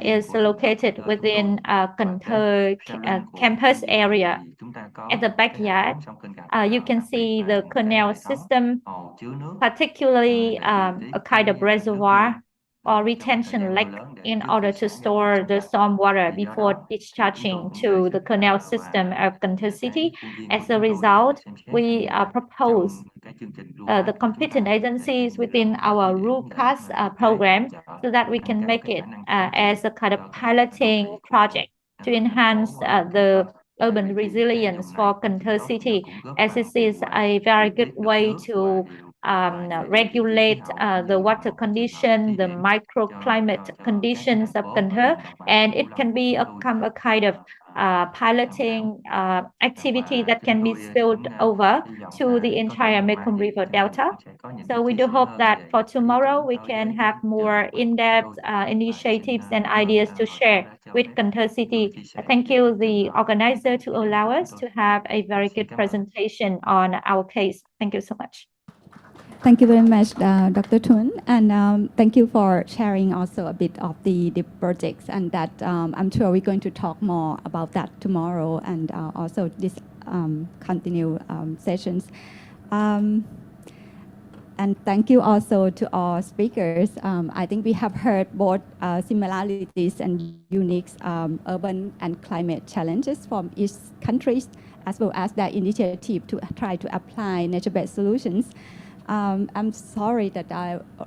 is located within Cần Thơ campus area. At the backyard, you can see the canal system, particularly a kind of reservoir or retention lake in order to store the storm water before discharging to the canal system of Cần Thơ city. As a result, we propose the competent agencies within our RUCaS program so that we can make it as a kind of piloting project to enhance the urban resilience for Cần Thơ city, as this is a very good way to regulate the water condition, the microclimate conditions of Cần Thơ, and it can become a kind of piloting activity that can be spilled over to the entire Mekong River Delta. So we do hope that for tomorrow we can have more in-depth initiatives and ideas to share with Cần Thơ city. Thank you, the organizer, to allow us to have a very good presentation on our case. Thank you so much. Thank you very much, Dr. Thun, and thank you for sharing also a bit of the projects, and that I'm sure we're going to talk more about that tomorrow, and also this continue sessions. And thank you also to all speakers. I think we have heard both similarities and unique urban and climate challenges from each country, as well as their initiative to try to apply nature-based solutions. I'm sorry that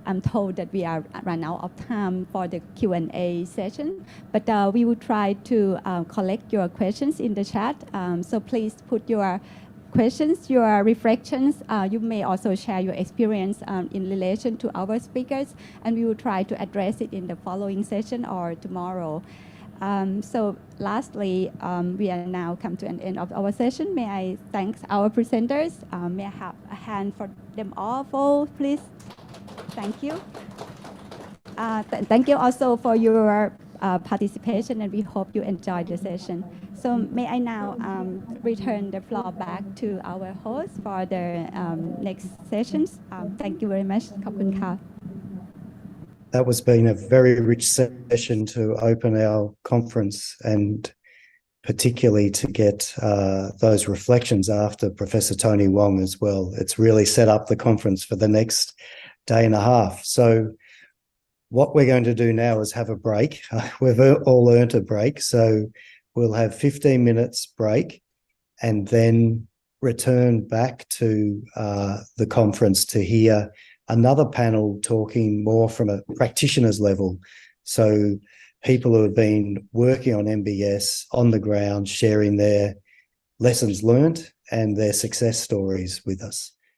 I'm told that we are run out of time for the Q&A session, but we will try to collect your questions in the chat. So please put your questions, your reflections. You may also share your experience in relation to our speakers, and we will try to address it in the following session or tomorrow. So lastly, we are now come to an end of our session. May I thank our presenters. May I have a hand for them all, please? Thank you. Thank you also for your participation, and we hope you enjoyed the session. So may I now return the floor back to our host for the next sessions. Thank you very much. ขอบคุณค่ะ That was been a very rich session to open our conference, and particularly to get those reflections after Professor Tony Wong as well. It's really set up the conference for the next day and a half. So what we're going to do now is have a break. We've all earned a break. So we'll have 15 minutes break and then return back to the conference to hear another panel talking more from a practitioner's level. So people who have been working on MBS on the ground, sharing their lessons learned and their success stories with us.